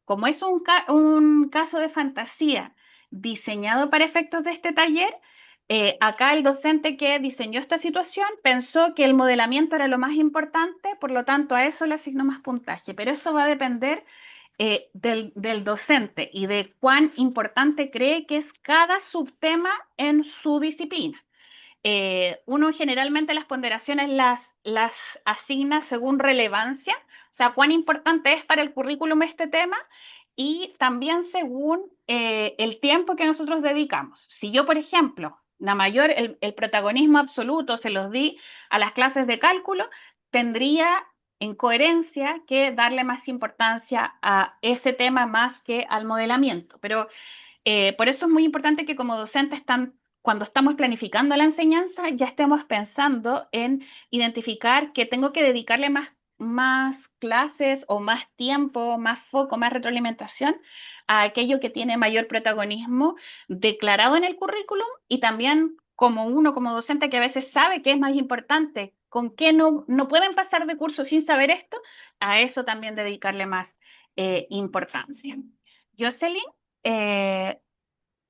Como es un caso de fantasía diseñado para efectos de este taller, acá el docente que diseñó esta situación pensó que el modelamiento era lo más importante, por lo tanto a eso le asignó más puntaje, pero eso va a depender del docente y de cuán importante cree que es cada subtema en su disciplina. Uno generalmente las ponderaciones las asigna según relevancia, o sea, cuán importante es para el currículum este tema y también según el tiempo que nosotros dedicamos. Si yo, por ejemplo, el protagonismo absoluto se los di a las clases de cálculo, tendría en coherencia que darle más importancia a ese tema más que al modelamiento. Pero por eso es muy importante que como docentes cuando estamos planificando la enseñanza, ya estemos pensando en identificar que tengo que dedicarle más clases o más tiempo, más foco, más retroalimentación a aquello que tiene mayor protagonismo declarado en el currículum y también como uno, como docente que a veces sabe que es más importante, con qué no pueden pasar de curso sin saber esto, a eso también dedicarle más importancia. Jocelyn, eh,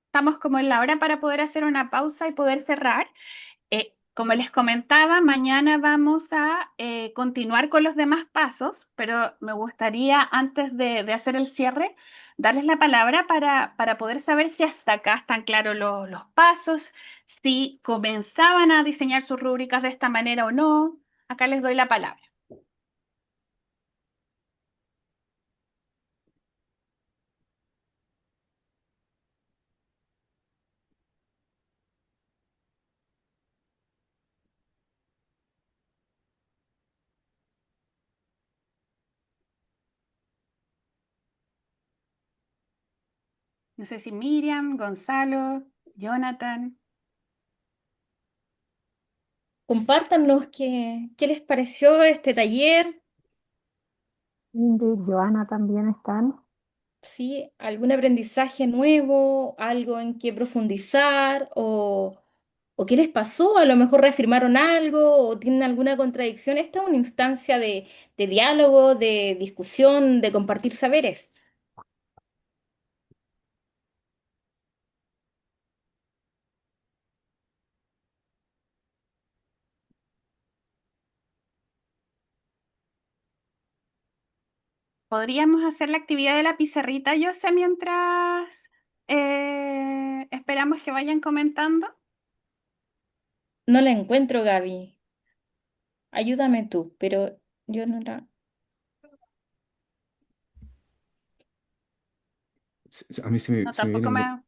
estamos como en la hora para poder hacer una pausa y poder cerrar. Como les comentaba, mañana vamos a continuar con los demás pasos, pero me gustaría, antes de hacer el cierre, darles la palabra para poder saber si hasta acá están claros los pasos, si comenzaban a diseñar sus rúbricas de esta manera o no. Acá les doy la palabra. No sé si Miriam, Gonzalo, Jonathan. Compártanos qué les pareció este taller, Ingrid, Joana también están. ¿sí? ¿Algún aprendizaje nuevo, algo en que profundizar o o qué les pasó, a lo mejor reafirmaron algo o tienen alguna contradicción. Esta es una instancia de diálogo, de discusión, de compartir saberes. Podríamos hacer la actividad de la pizarrita, yo sé, mientras esperamos que vayan comentando. No la encuentro, Gaby. Ayúdame tú, pero yo no la... A mí No, se me tampoco vienen, me...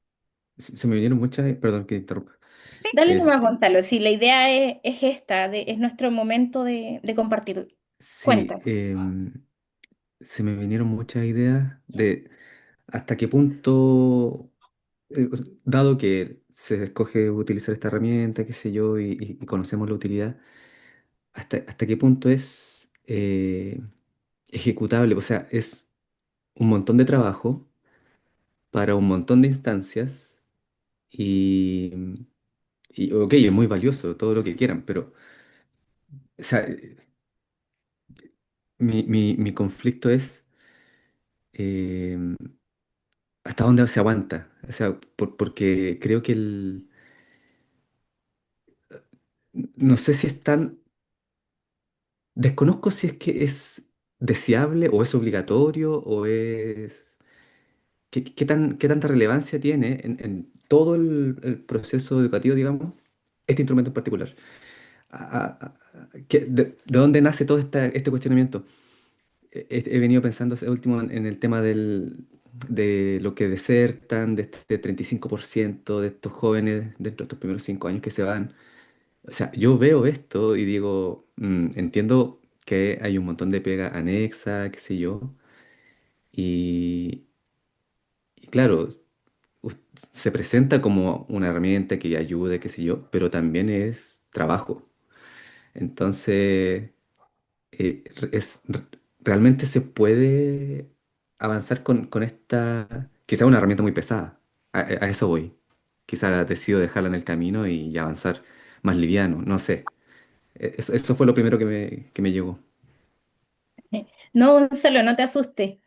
se me vinieron muchas, perdón que te interrumpa. Sí, Dale Eh, nomás, Gonzalo. Sí, la idea es esta, es nuestro momento de compartir. sí, Cuenta. se me vinieron muchas ideas de hasta qué punto, dado que se escoge utilizar esta herramienta, qué sé yo, y conocemos la utilidad, hasta qué punto es ejecutable. O sea, es un montón de trabajo para un montón de instancias y, ok, es muy valioso, todo lo que quieran, pero o sea, mi conflicto es eh, hasta dónde se aguanta. O sea, porque creo que no sé si es tan, desconozco si es que es deseable o es obligatorio o es... qué tanta relevancia tiene en todo el proceso educativo, digamos, este instrumento en particular? ¿De dónde nace todo este cuestionamiento? He venido pensando ese último en el tema de lo que desertan, de este 35% de estos jóvenes dentro de estos primeros 5 años que se van. O sea, yo veo esto y digo, entiendo que hay un montón de pega anexa, qué sé yo, y, y claro, us- se presenta como una herramienta que ayude, qué sé yo, pero también es trabajo. Entonces, realmente se puede avanzar con esta, quizá una herramienta muy pesada. A eso voy. Quizá decido dejarla en el camino y avanzar más liviano, no sé. Eso fue lo primero que me llegó. No, Gonzalo, no te asustes.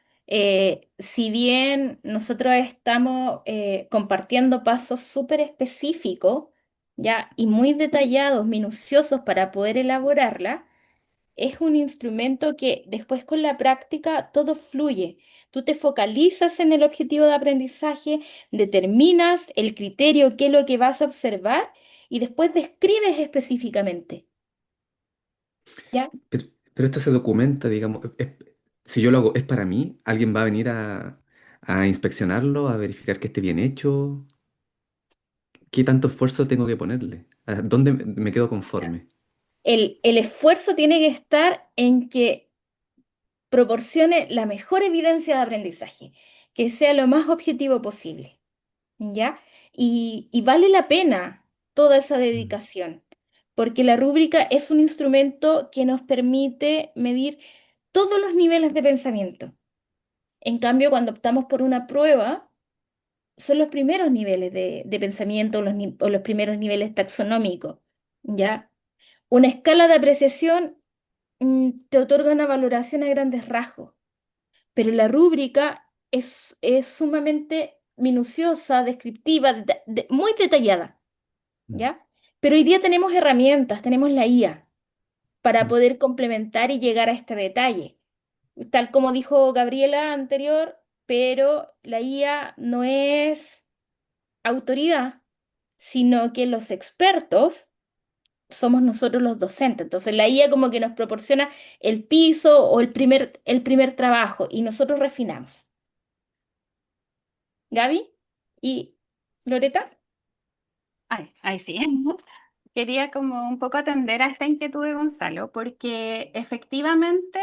Si bien nosotros estamos compartiendo pasos súper específicos, ya, y muy detallados, minuciosos para poder elaborarla, es un instrumento que después con la práctica todo fluye. Tú te focalizas en el objetivo de aprendizaje, determinas el criterio, qué es lo que vas a observar y después describes específicamente. ¿Ya? Pero esto se documenta, digamos, si yo lo hago, ¿es para mí? ¿Alguien va a venir a inspeccionarlo, a verificar que esté bien hecho? ¿Qué tanto esfuerzo tengo que ponerle? ¿A dónde me quedo conforme? El esfuerzo tiene que estar en que proporcione la mejor evidencia de aprendizaje, que sea lo más objetivo posible, ¿ya? Y vale la pena toda esa Mm. dedicación, porque la rúbrica es un instrumento que nos permite medir todos los niveles de pensamiento. En cambio, cuando optamos por una prueba, son los primeros niveles de pensamiento o los primeros niveles taxonómicos, ¿ya? Una escala de apreciación te otorga una valoración a grandes rasgos, pero la rúbrica es sumamente minuciosa, descriptiva, muy detallada, Mm. ¿ya? Pero hoy día tenemos herramientas, tenemos la IA para Mm. poder complementar y llegar a este detalle. Tal como dijo Gabriela anterior, pero la IA no es autoridad, sino que los expertos somos nosotros los docentes. Entonces la IA como que nos proporciona el piso o el primer trabajo y nosotros refinamos. Gaby y Loreta. Ay, ay, sí. Quería como un poco atender a esta inquietud de Gonzalo, porque efectivamente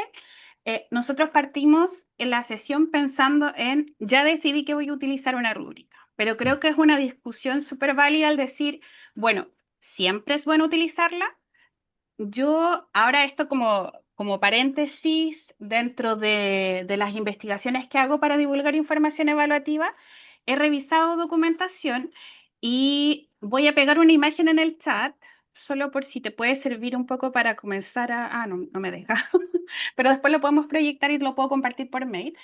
nosotros partimos en la sesión pensando en, ya decidí que voy a utilizar una rúbrica, pero creo que es una discusión súper válida al decir, bueno, siempre es bueno utilizarla. Yo ahora esto como paréntesis dentro de las investigaciones que hago para divulgar información evaluativa, he revisado documentación y Voy a pegar una imagen en el chat, solo por si te puede servir un poco para comenzar a... Ah, no, no me deja. Pero después lo podemos proyectar y lo puedo compartir por mail.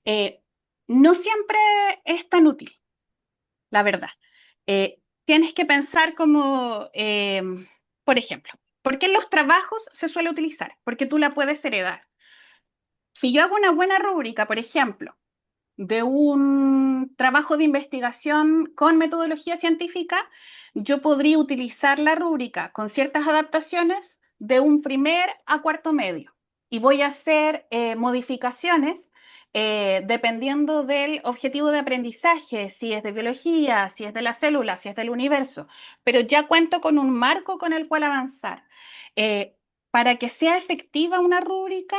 Eh, no siempre es tan útil, la verdad. Tienes que pensar como, por ejemplo, ¿por qué en los trabajos se suele utilizar? Porque tú la puedes heredar. Si yo hago una buena rúbrica, por ejemplo, de un trabajo de investigación con metodología científica, yo podría utilizar la rúbrica con ciertas adaptaciones de un primer a cuarto medio y voy a hacer modificaciones dependiendo del objetivo de aprendizaje, si es de biología, si es de la célula, si es del universo, pero ya cuento con un marco con el cual avanzar. Eh, para que sea efectiva una rúbrica,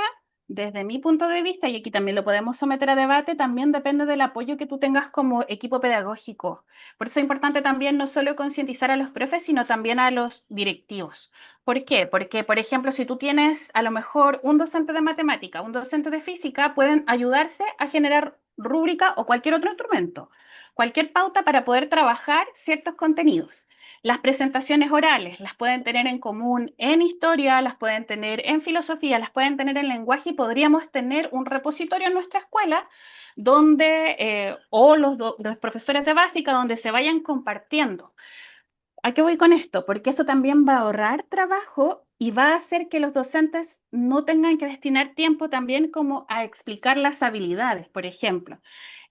desde mi punto de vista, y aquí también lo podemos someter a debate, también depende del apoyo que tú tengas como equipo pedagógico. Por eso es importante también no solo concientizar a los profes, sino también a los directivos. ¿Por qué? Porque, por ejemplo, si tú tienes a lo mejor un docente de matemática, un docente de física, pueden ayudarse a generar rúbrica o cualquier otro instrumento, cualquier pauta para poder trabajar ciertos contenidos. Las presentaciones orales las pueden tener en común en historia, las pueden tener en filosofía, las pueden tener en lenguaje y podríamos tener un repositorio en nuestra escuela donde, o los profesores de básica, donde se vayan compartiendo. ¿A qué voy con esto? Porque eso también va a ahorrar trabajo y va a hacer que los docentes no tengan que destinar tiempo también como a explicar las habilidades, por ejemplo.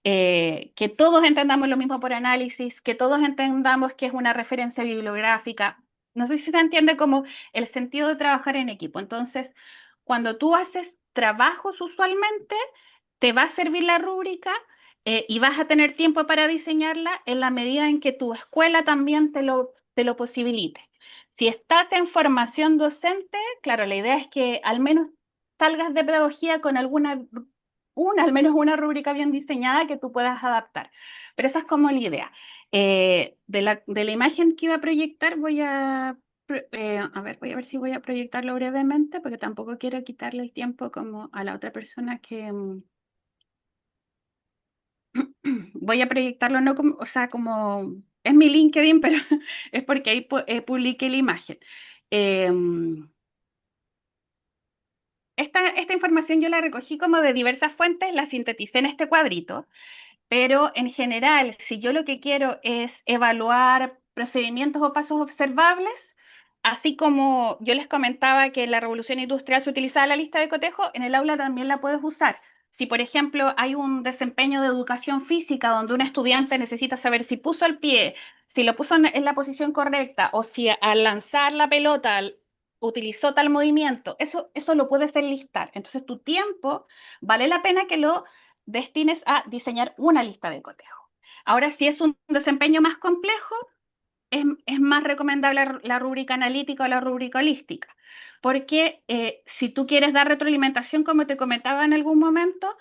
Que todos entendamos lo mismo por análisis, que todos entendamos que es una referencia bibliográfica. No sé si se entiende como el sentido de trabajar en equipo. Entonces, cuando tú haces trabajos usualmente, te va a servir la rúbrica y vas a tener tiempo para diseñarla en la medida en que tu escuela también te lo posibilite. Si estás en formación docente, claro, la idea es que al menos salgas de pedagogía con al menos una rúbrica bien diseñada que tú puedas adaptar. Pero esa es como la idea. De la imagen que iba a proyectar, a ver, voy a ver si voy a proyectarlo brevemente, porque tampoco quiero quitarle el tiempo como a la otra persona que, voy a proyectarlo no como, o sea, como es mi LinkedIn, pero es porque ahí publiqué la imagen. Em, esta información yo la recogí como de diversas fuentes, la sinteticé en este cuadrito, pero en general, si yo lo que quiero es evaluar procedimientos o pasos observables, así como yo les comentaba que en la revolución industrial se utilizaba la lista de cotejo, en el aula también la puedes usar. Si, por ejemplo, hay un desempeño de educación física donde un estudiante necesita saber si puso el pie, si lo puso en la posición correcta o si al lanzar la pelota utilizó tal movimiento, eso lo puedes enlistar. Entonces, tu tiempo vale la pena que lo destines a diseñar una lista de cotejo. Ahora, si es un desempeño más complejo, es más recomendable la rúbrica analítica o la rúbrica holística, porque si tú quieres dar retroalimentación, como te comentaba en algún momento,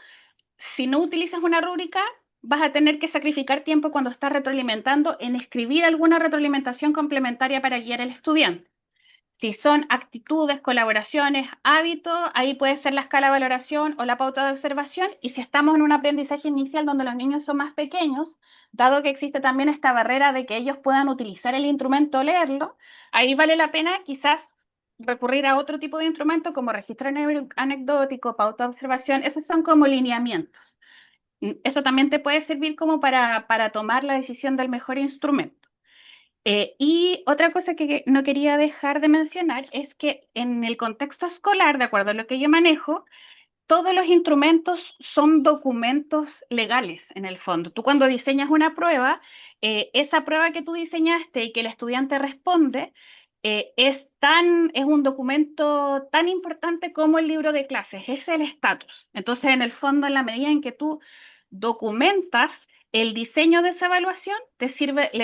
si no utilizas una rúbrica, vas a tener que sacrificar tiempo cuando estás retroalimentando en escribir alguna retroalimentación complementaria para guiar al estudiante. Si son actitudes, colaboraciones, hábitos, ahí puede ser la escala de valoración o la pauta de observación. Y si estamos en un aprendizaje inicial donde los niños son más pequeños, dado que existe también esta barrera de que ellos puedan utilizar el instrumento o leerlo, ahí vale la pena quizás recurrir a otro tipo de instrumento como registro anecdótico, pauta de observación. Esos son como lineamientos. Eso también te puede servir como para tomar la decisión del mejor instrumento. Y otra cosa que no quería dejar de mencionar es que en el contexto escolar, de acuerdo a lo que yo manejo, todos los instrumentos son documentos legales en el fondo. Tú cuando diseñas una prueba, esa prueba que tú diseñaste y que el estudiante responde, es un documento tan importante como el libro de clases, es el estatus. Entonces, en el fondo, en la medida en que tú documentas el diseño de esa evaluación, le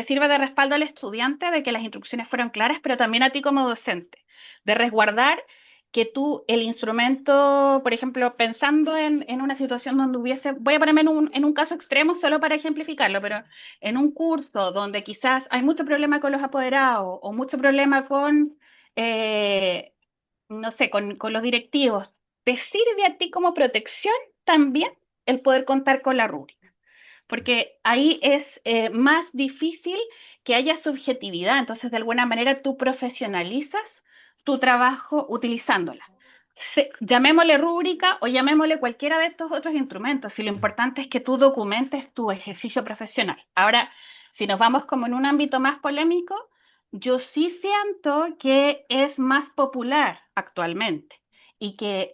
sirve de respaldo al estudiante de que las instrucciones fueron claras, pero también a ti como docente, de resguardar que tú, el instrumento, por ejemplo, pensando en una situación donde hubiese, voy a ponerme en un caso extremo solo para ejemplificarlo, pero en un curso donde quizás hay mucho problema con los apoderados o mucho problema con, eh, no sé, con los directivos, ¿te sirve a ti como protección también el poder contar con la rúbrica? porque ahí es más difícil que haya subjetividad. Entonces, de alguna manera, tú profesionalizas tu trabajo utilizándola. Llamémosle rúbrica o llamémosle cualquiera de estos otros instrumentos, si lo importante es que tú documentes tu ejercicio profesional. Ahora, si nos vamos como en un ámbito más polémico, yo sí siento que es más popular actualmente y que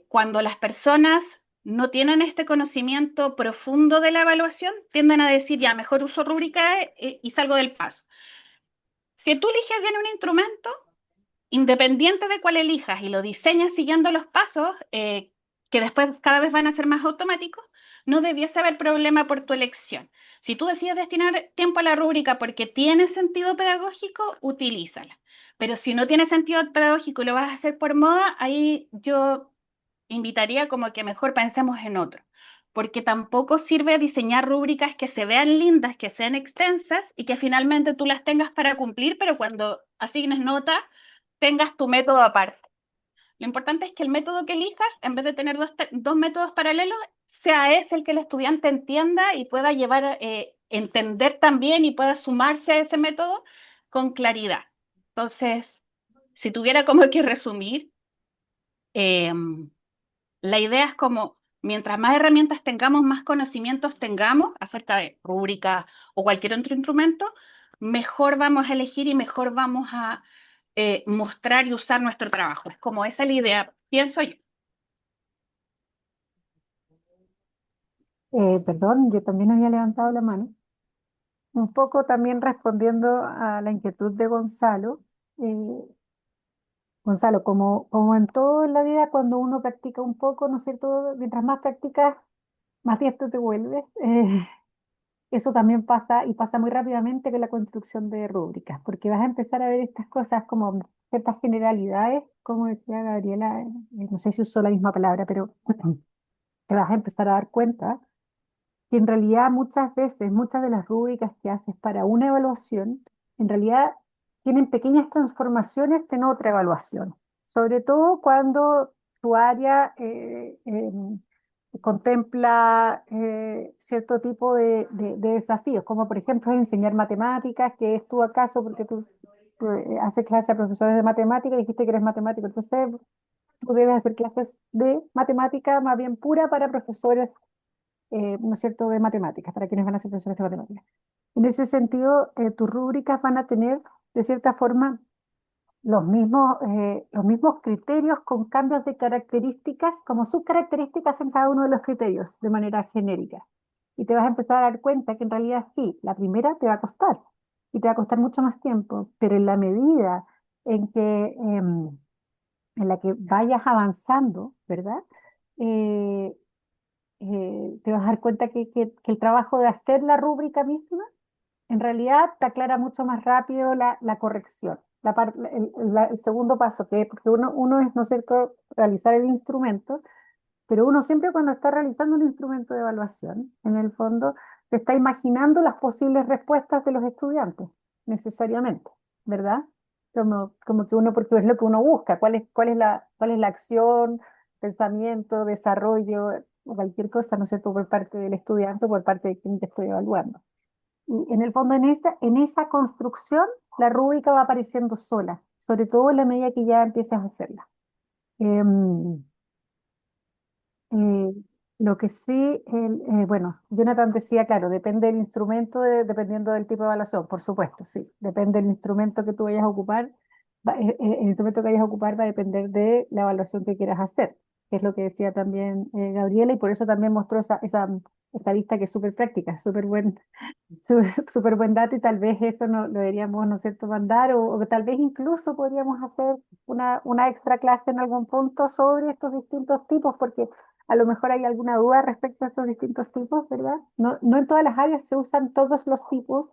cuando las personas no tienen este conocimiento profundo de la evaluación, tienden a decir, ya, mejor uso rúbrica y salgo del paso. Si tú eliges bien un instrumento, independiente de cuál elijas y lo diseñas siguiendo los pasos, que después cada vez van a ser más automáticos, no debiese haber problema por tu elección. Si tú decides destinar tiempo a la rúbrica porque tiene sentido pedagógico, utilízala. Pero si no tiene sentido pedagógico y lo vas a hacer por moda, ahí yo invitaría como que mejor pensemos en otro. Porque tampoco sirve diseñar rúbricas que se vean lindas, que sean extensas y que finalmente tú las tengas para cumplir, pero cuando asignes nota tengas tu método aparte. Lo importante es que el método que elijas, en vez de tener dos métodos paralelos, sea ese el que el estudiante entienda y pueda llevar, entender también y pueda sumarse a ese método con claridad. Entonces, si tuviera como que resumir, eh, la idea es como, mientras más herramientas tengamos, más conocimientos tengamos acerca de rúbrica o cualquier otro instrumento, mejor vamos a elegir y mejor vamos a mostrar y usar nuestro trabajo. Es como esa es la idea, pienso yo. Perdón, yo también había levantado la mano. Un poco también respondiendo a la inquietud de Gonzalo. eh, Gonzalo, como en todo en la vida, cuando uno practica un poco, ¿no es cierto? Mientras más practicas, más diestro te vuelves. Eso también pasa y pasa muy rápidamente con la construcción de rúbricas, porque vas a empezar a ver estas cosas como ciertas generalidades, como decía Gabriela, no sé si usó la misma palabra, pero te vas a empezar a dar cuenta que en realidad muchas veces, muchas de las rúbricas que haces para una evaluación, en realidad tienen pequeñas transformaciones en otra evaluación, sobre todo cuando tu área contempla cierto tipo de desafíos, como por ejemplo enseñar matemáticas, que es tu acaso, porque tú, haces clases a profesores de matemáticas y dijiste que eres matemático, entonces tú debes hacer clases de matemática más bien pura para profesores, ¿no es cierto?, de matemáticas, para quienes van a ser profesores de matemáticas. En ese sentido, tus rúbricas van a tener, de cierta forma, los mismos criterios con cambios de características, como subcaracterísticas en cada uno de los criterios, de manera genérica. Y te vas a empezar a dar cuenta que en realidad sí, la primera te va a costar, y te va a costar mucho más tiempo, pero en la medida en en la que vayas avanzando, ¿verdad? Eh, te vas a dar cuenta que el trabajo de hacer la rúbrica misma en realidad te aclara mucho más rápido la corrección. El segundo paso, que porque uno es, ¿no es cierto?, realizar el instrumento, pero uno siempre cuando está realizando un instrumento de evaluación, en el fondo, se está imaginando las posibles respuestas de los estudiantes, necesariamente, ¿verdad? Como que uno, porque es lo que uno busca, cuál es la acción, pensamiento, desarrollo, o cualquier cosa, ¿no es cierto?, por parte del estudiante o por parte de quien te estoy evaluando. Y en el fondo, en esa construcción, la rúbrica va apareciendo sola, sobre todo en la medida que ya empiezas a hacerla. Em, eh, lo que sí, bueno, Jonathan decía, claro, depende del instrumento, dependiendo del tipo de evaluación, por supuesto, sí, depende del instrumento que tú vayas a ocupar, el instrumento que vayas a ocupar va a depender de la evaluación que quieras hacer, que es lo que decía también Gabriela, y por eso también mostró esa vista que es súper práctica, súper buen dato, y tal vez eso no, lo deberíamos, ¿no es cierto?, mandar, o tal vez incluso podríamos hacer una extra clase en algún punto sobre estos distintos tipos, porque a lo mejor hay alguna duda respecto a estos distintos tipos, ¿verdad? No en todas las áreas se usan todos los tipos,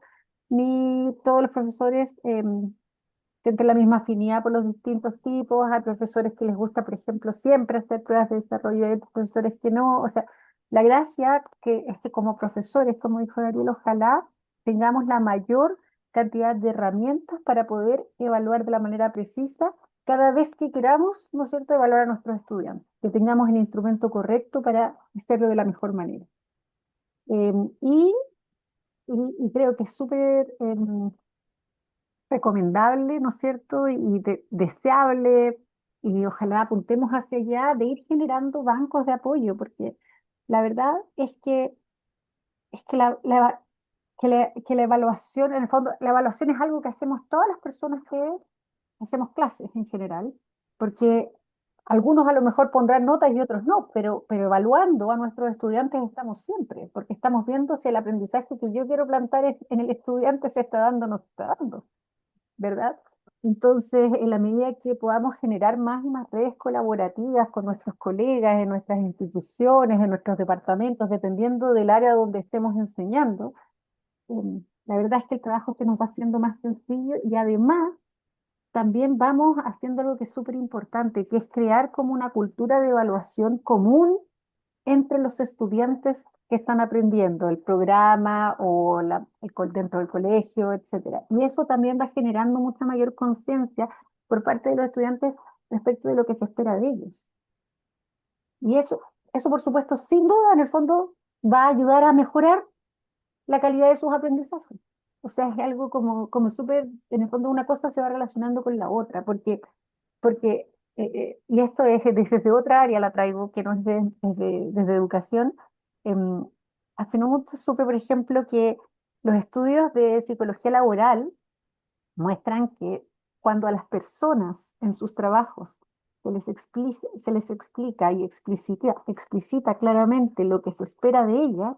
ni todos los profesores sienten la misma afinidad por los distintos tipos. Hay profesores que les gusta, por ejemplo, siempre hacer pruebas de desarrollo, y hay otros profesores que no. O sea, la gracia es que como profesores, como dijo Daniel, ojalá tengamos la mayor cantidad de herramientas para poder evaluar de la manera precisa cada vez que queramos, ¿no es cierto?, evaluar a nuestros estudiantes, que tengamos el instrumento correcto para hacerlo de la mejor manera. Y, y creo que es súper recomendable, ¿no es cierto? Deseable, y ojalá apuntemos hacia allá de ir generando bancos de apoyo, porque la verdad es que que la evaluación, en el fondo, la evaluación es algo que hacemos todas las personas que hacemos clases en general, porque algunos a lo mejor pondrán notas y otros no, pero evaluando a nuestros estudiantes estamos siempre, porque estamos viendo si el aprendizaje que yo quiero plantar en el estudiante se está dando o no se está dando, ¿verdad? Entonces, en la medida que podamos generar más y más redes colaborativas con nuestros colegas, en nuestras instituciones, en nuestros departamentos, dependiendo del área donde estemos enseñando, la verdad es que el trabajo se nos va haciendo más sencillo y además también vamos haciendo algo que es súper importante, que es crear como una cultura de evaluación común entre los estudiantes que están aprendiendo el programa o dentro del colegio, etcétera. Y eso también va generando mucha mayor conciencia por parte de los estudiantes respecto de lo que se espera de ellos. Y eso por supuesto, sin duda, en el fondo, va a ayudar a mejorar la calidad de sus aprendizajes. O sea, es algo como súper, en el fondo una cosa se va relacionando con la otra, y esto es desde otra área la traigo, que no es desde educación. em, Hace no mucho supe, por ejemplo, que los estudios de psicología laboral muestran que cuando a las personas en sus trabajos se les explica y explicita claramente lo que se espera de ellas,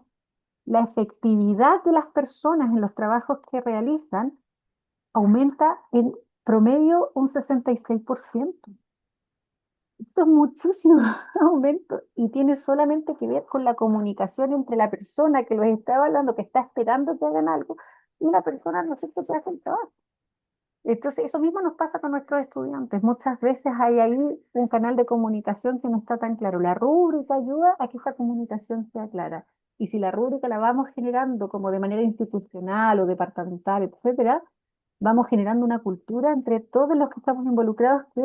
la efectividad de las personas en los trabajos que realizan aumenta en promedio un 66%. Esto es muchísimo aumento y tiene solamente que ver con la comunicación entre la persona que los está evaluando, que está esperando que hagan algo, y la persona no sé qué hace el trabajo. Entonces, eso mismo nos pasa con nuestros estudiantes. Muchas veces hay ahí un canal de comunicación que no está tan claro. La rúbrica ayuda a que esa comunicación sea clara. Y si la rúbrica la vamos generando como de manera institucional o departamental, etcétera, vamos generando una cultura entre todos los que estamos involucrados que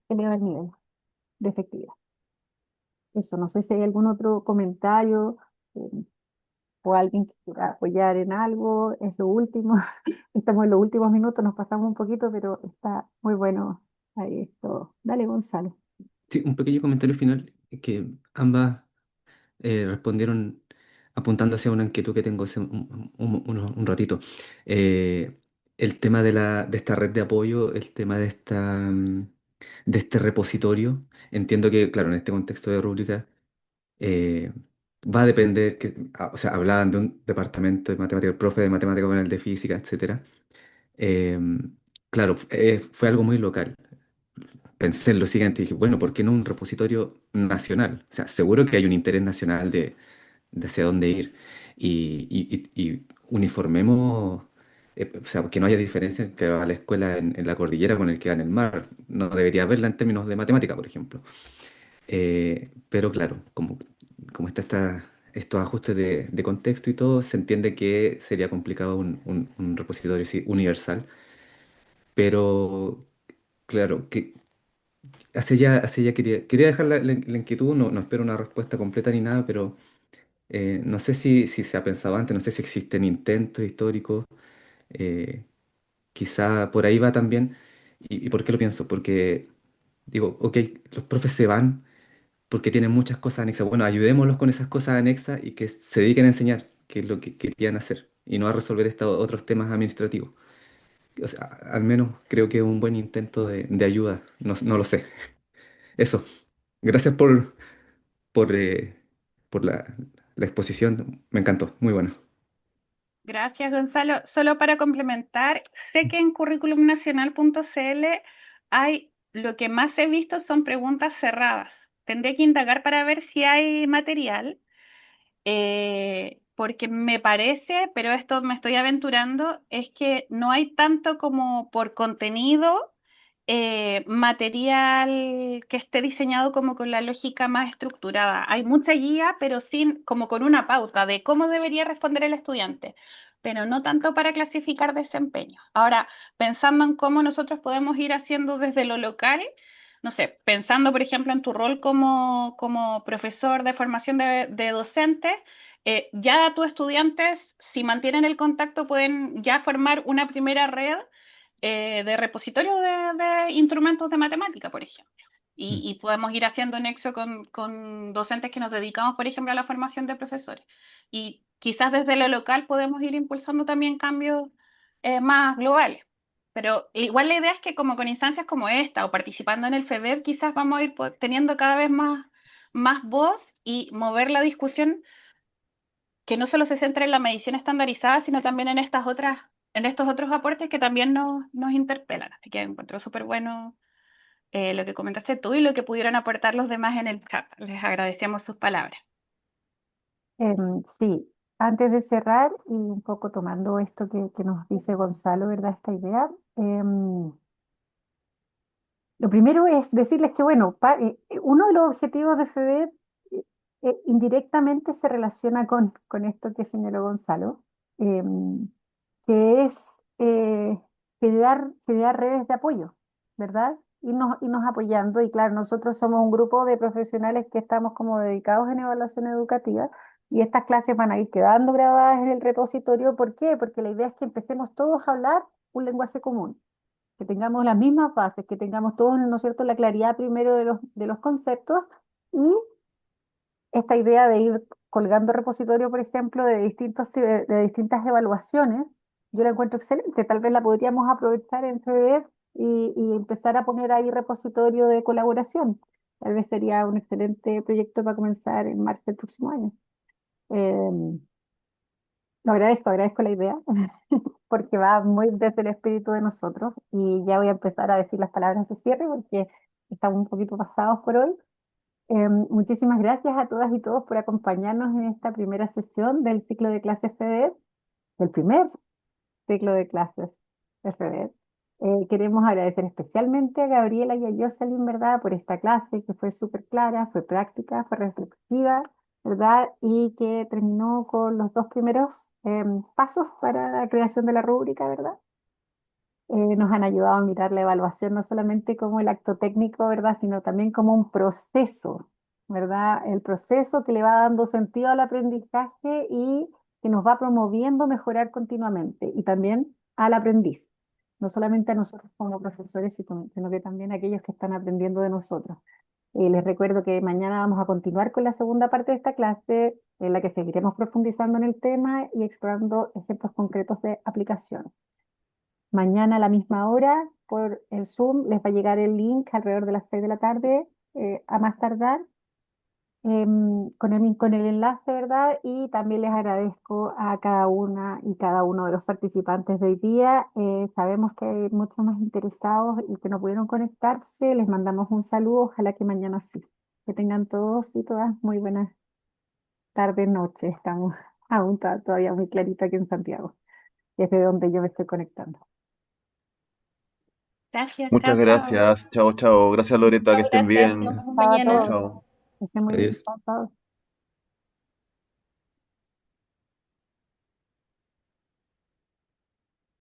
eleva el nivel de efectividad. Eso, no sé si hay algún otro comentario o alguien que quiera apoyar en algo. Es lo último. Estamos en los últimos minutos, nos pasamos un poquito, pero está muy bueno ahí esto. Dale, Gonzalo. Sí, un pequeño comentario final que ambas respondieron apuntando hacia una inquietud que tengo hace un ratito. Eh, el tema de esta red de apoyo, el tema de este repositorio. Entiendo que, claro, en este contexto de rúbrica eh, va a depender, o sea, hablaban de un departamento de matemática, el profe de matemática con el de física, etcétera. Claro, fue algo muy local. Pensé en lo siguiente y dije, bueno, ¿por qué no un repositorio nacional? O sea, seguro que hay un interés nacional de hacia dónde ir y uniformemos, o sea, que no haya diferencia en que va a la escuela en la cordillera con el que va en el mar. No debería haberla en términos de matemática, por ejemplo. Pero claro, como estos ajustes de contexto y todo, se entiende que sería complicado un repositorio sí, universal, pero claro, que hacia ya quería dejar la inquietud, no espero una respuesta completa ni nada, pero no sé si se ha pensado antes, no sé si existen intentos históricos, eh, quizá por ahí va también. ¿Y por qué lo pienso? Porque digo, ok, los profes se van porque tienen muchas cosas anexas. Bueno, ayudémoslos con esas cosas anexas y que se dediquen a enseñar, que es lo que querían hacer, y no a resolver estos otros temas administrativos. O sea, al menos creo que es un buen intento de ayuda, no lo sé. Eso. Gracias por, eh, por la exposición, me encantó, muy bueno. Gracias, Gonzalo. Solo para complementar, sé que en curriculumnacional.cl hay, lo que más he visto son preguntas cerradas. Tendré que indagar para ver si hay material, porque me parece, pero esto me estoy aventurando, es que no hay tanto como por contenido material que esté diseñado como con la lógica más estructurada. Hay mucha guía, pero sin, como con una pauta de cómo debería responder el estudiante, pero no tanto para clasificar desempeño. Ahora, pensando en cómo nosotros podemos ir haciendo desde lo local, no sé, pensando por ejemplo en tu rol como profesor de formación de docentes, ya tus estudiantes, si mantienen el contacto, pueden ya formar una primera red de repositorio de instrumentos de matemática, por ejemplo. Mm. Y podemos ir haciendo nexo con docentes que nos dedicamos, por ejemplo, a la formación de profesores. Y quizás desde lo local podemos ir impulsando también cambios más globales. Pero igual la idea es que como con instancias como esta o participando en el FEDER, quizás vamos a ir teniendo cada vez más voz y mover la discusión que no solo se centra en la medición estandarizada, sino también en estos otros aportes que también nos interpelan. Así que encuentro súper bueno lo que comentaste tú y lo que pudieron aportar los demás en el chat. Les agradecemos sus palabras. Sí, antes de cerrar y un poco tomando esto que nos dice Gonzalo, ¿verdad? Esta idea. Lo primero es decirles que, bueno, uno de los objetivos de FEDER indirectamente se relaciona con esto que señaló Gonzalo, em, que es generar redes de apoyo, ¿verdad? Irnos apoyando. Y claro, nosotros somos un grupo de profesionales que estamos como dedicados en evaluación educativa y estas clases van a ir quedando grabadas en el repositorio. ¿Por qué? Porque la idea es que empecemos todos a hablar un lenguaje común, que tengamos las mismas bases, que tengamos todos, ¿no es cierto?, la claridad primero de los conceptos y esta idea de ir colgando repositorio, por ejemplo, de distintas evaluaciones, yo la encuentro excelente. Tal vez la podríamos aprovechar en febrero y empezar a poner ahí repositorio de colaboración. Tal vez sería un excelente proyecto para comenzar en marzo del próximo año. Eh, agradezco la idea, porque va muy desde el espíritu de nosotros. Y ya voy a empezar a decir las palabras de cierre porque estamos un poquito pasados por hoy. Muchísimas gracias a todas y todos por acompañarnos en esta primera sesión del ciclo de clases FEDER, del primer ciclo de clases de FEDER. Queremos agradecer especialmente a Gabriela y a Jocelyn, ¿verdad?, por esta clase que fue súper clara, fue práctica, fue reflexiva, ¿verdad? Y que terminó con los dos primeros pasos para la creación de la rúbrica, ¿verdad? Nos han ayudado a mirar la evaluación no solamente como el acto técnico, ¿verdad?, sino también como un proceso, ¿verdad? El proceso que le va dando sentido al aprendizaje y que nos va promoviendo mejorar continuamente y también al aprendiz, no solamente a nosotros como profesores, sino que también a aquellos que están aprendiendo de nosotros. Les recuerdo que mañana vamos a continuar con la segunda parte de esta clase, en la que seguiremos profundizando en el tema y explorando ejemplos concretos de aplicación. Mañana a la misma hora por el Zoom les va a llegar el link alrededor de las 6 de la tarde, a más tardar, con el enlace, ¿verdad? Y también les agradezco a cada una y cada uno de los participantes de hoy día. Sabemos que hay muchos más interesados y que no pudieron conectarse. Les mandamos un saludo, ojalá que mañana sí. Que tengan todos y todas muy buenas tardes, noches. Estamos aún todavía muy clarito aquí en Santiago, desde donde yo me estoy conectando. Gracias, Muchas chao, chao. gracias. Chao, chao. Gracias, Loreta. Que Muchas estén gracias. Nos bien. vemos Chao a Chao, mañana. todos. chao. Que estén muy bien. Adiós. Chao, chao.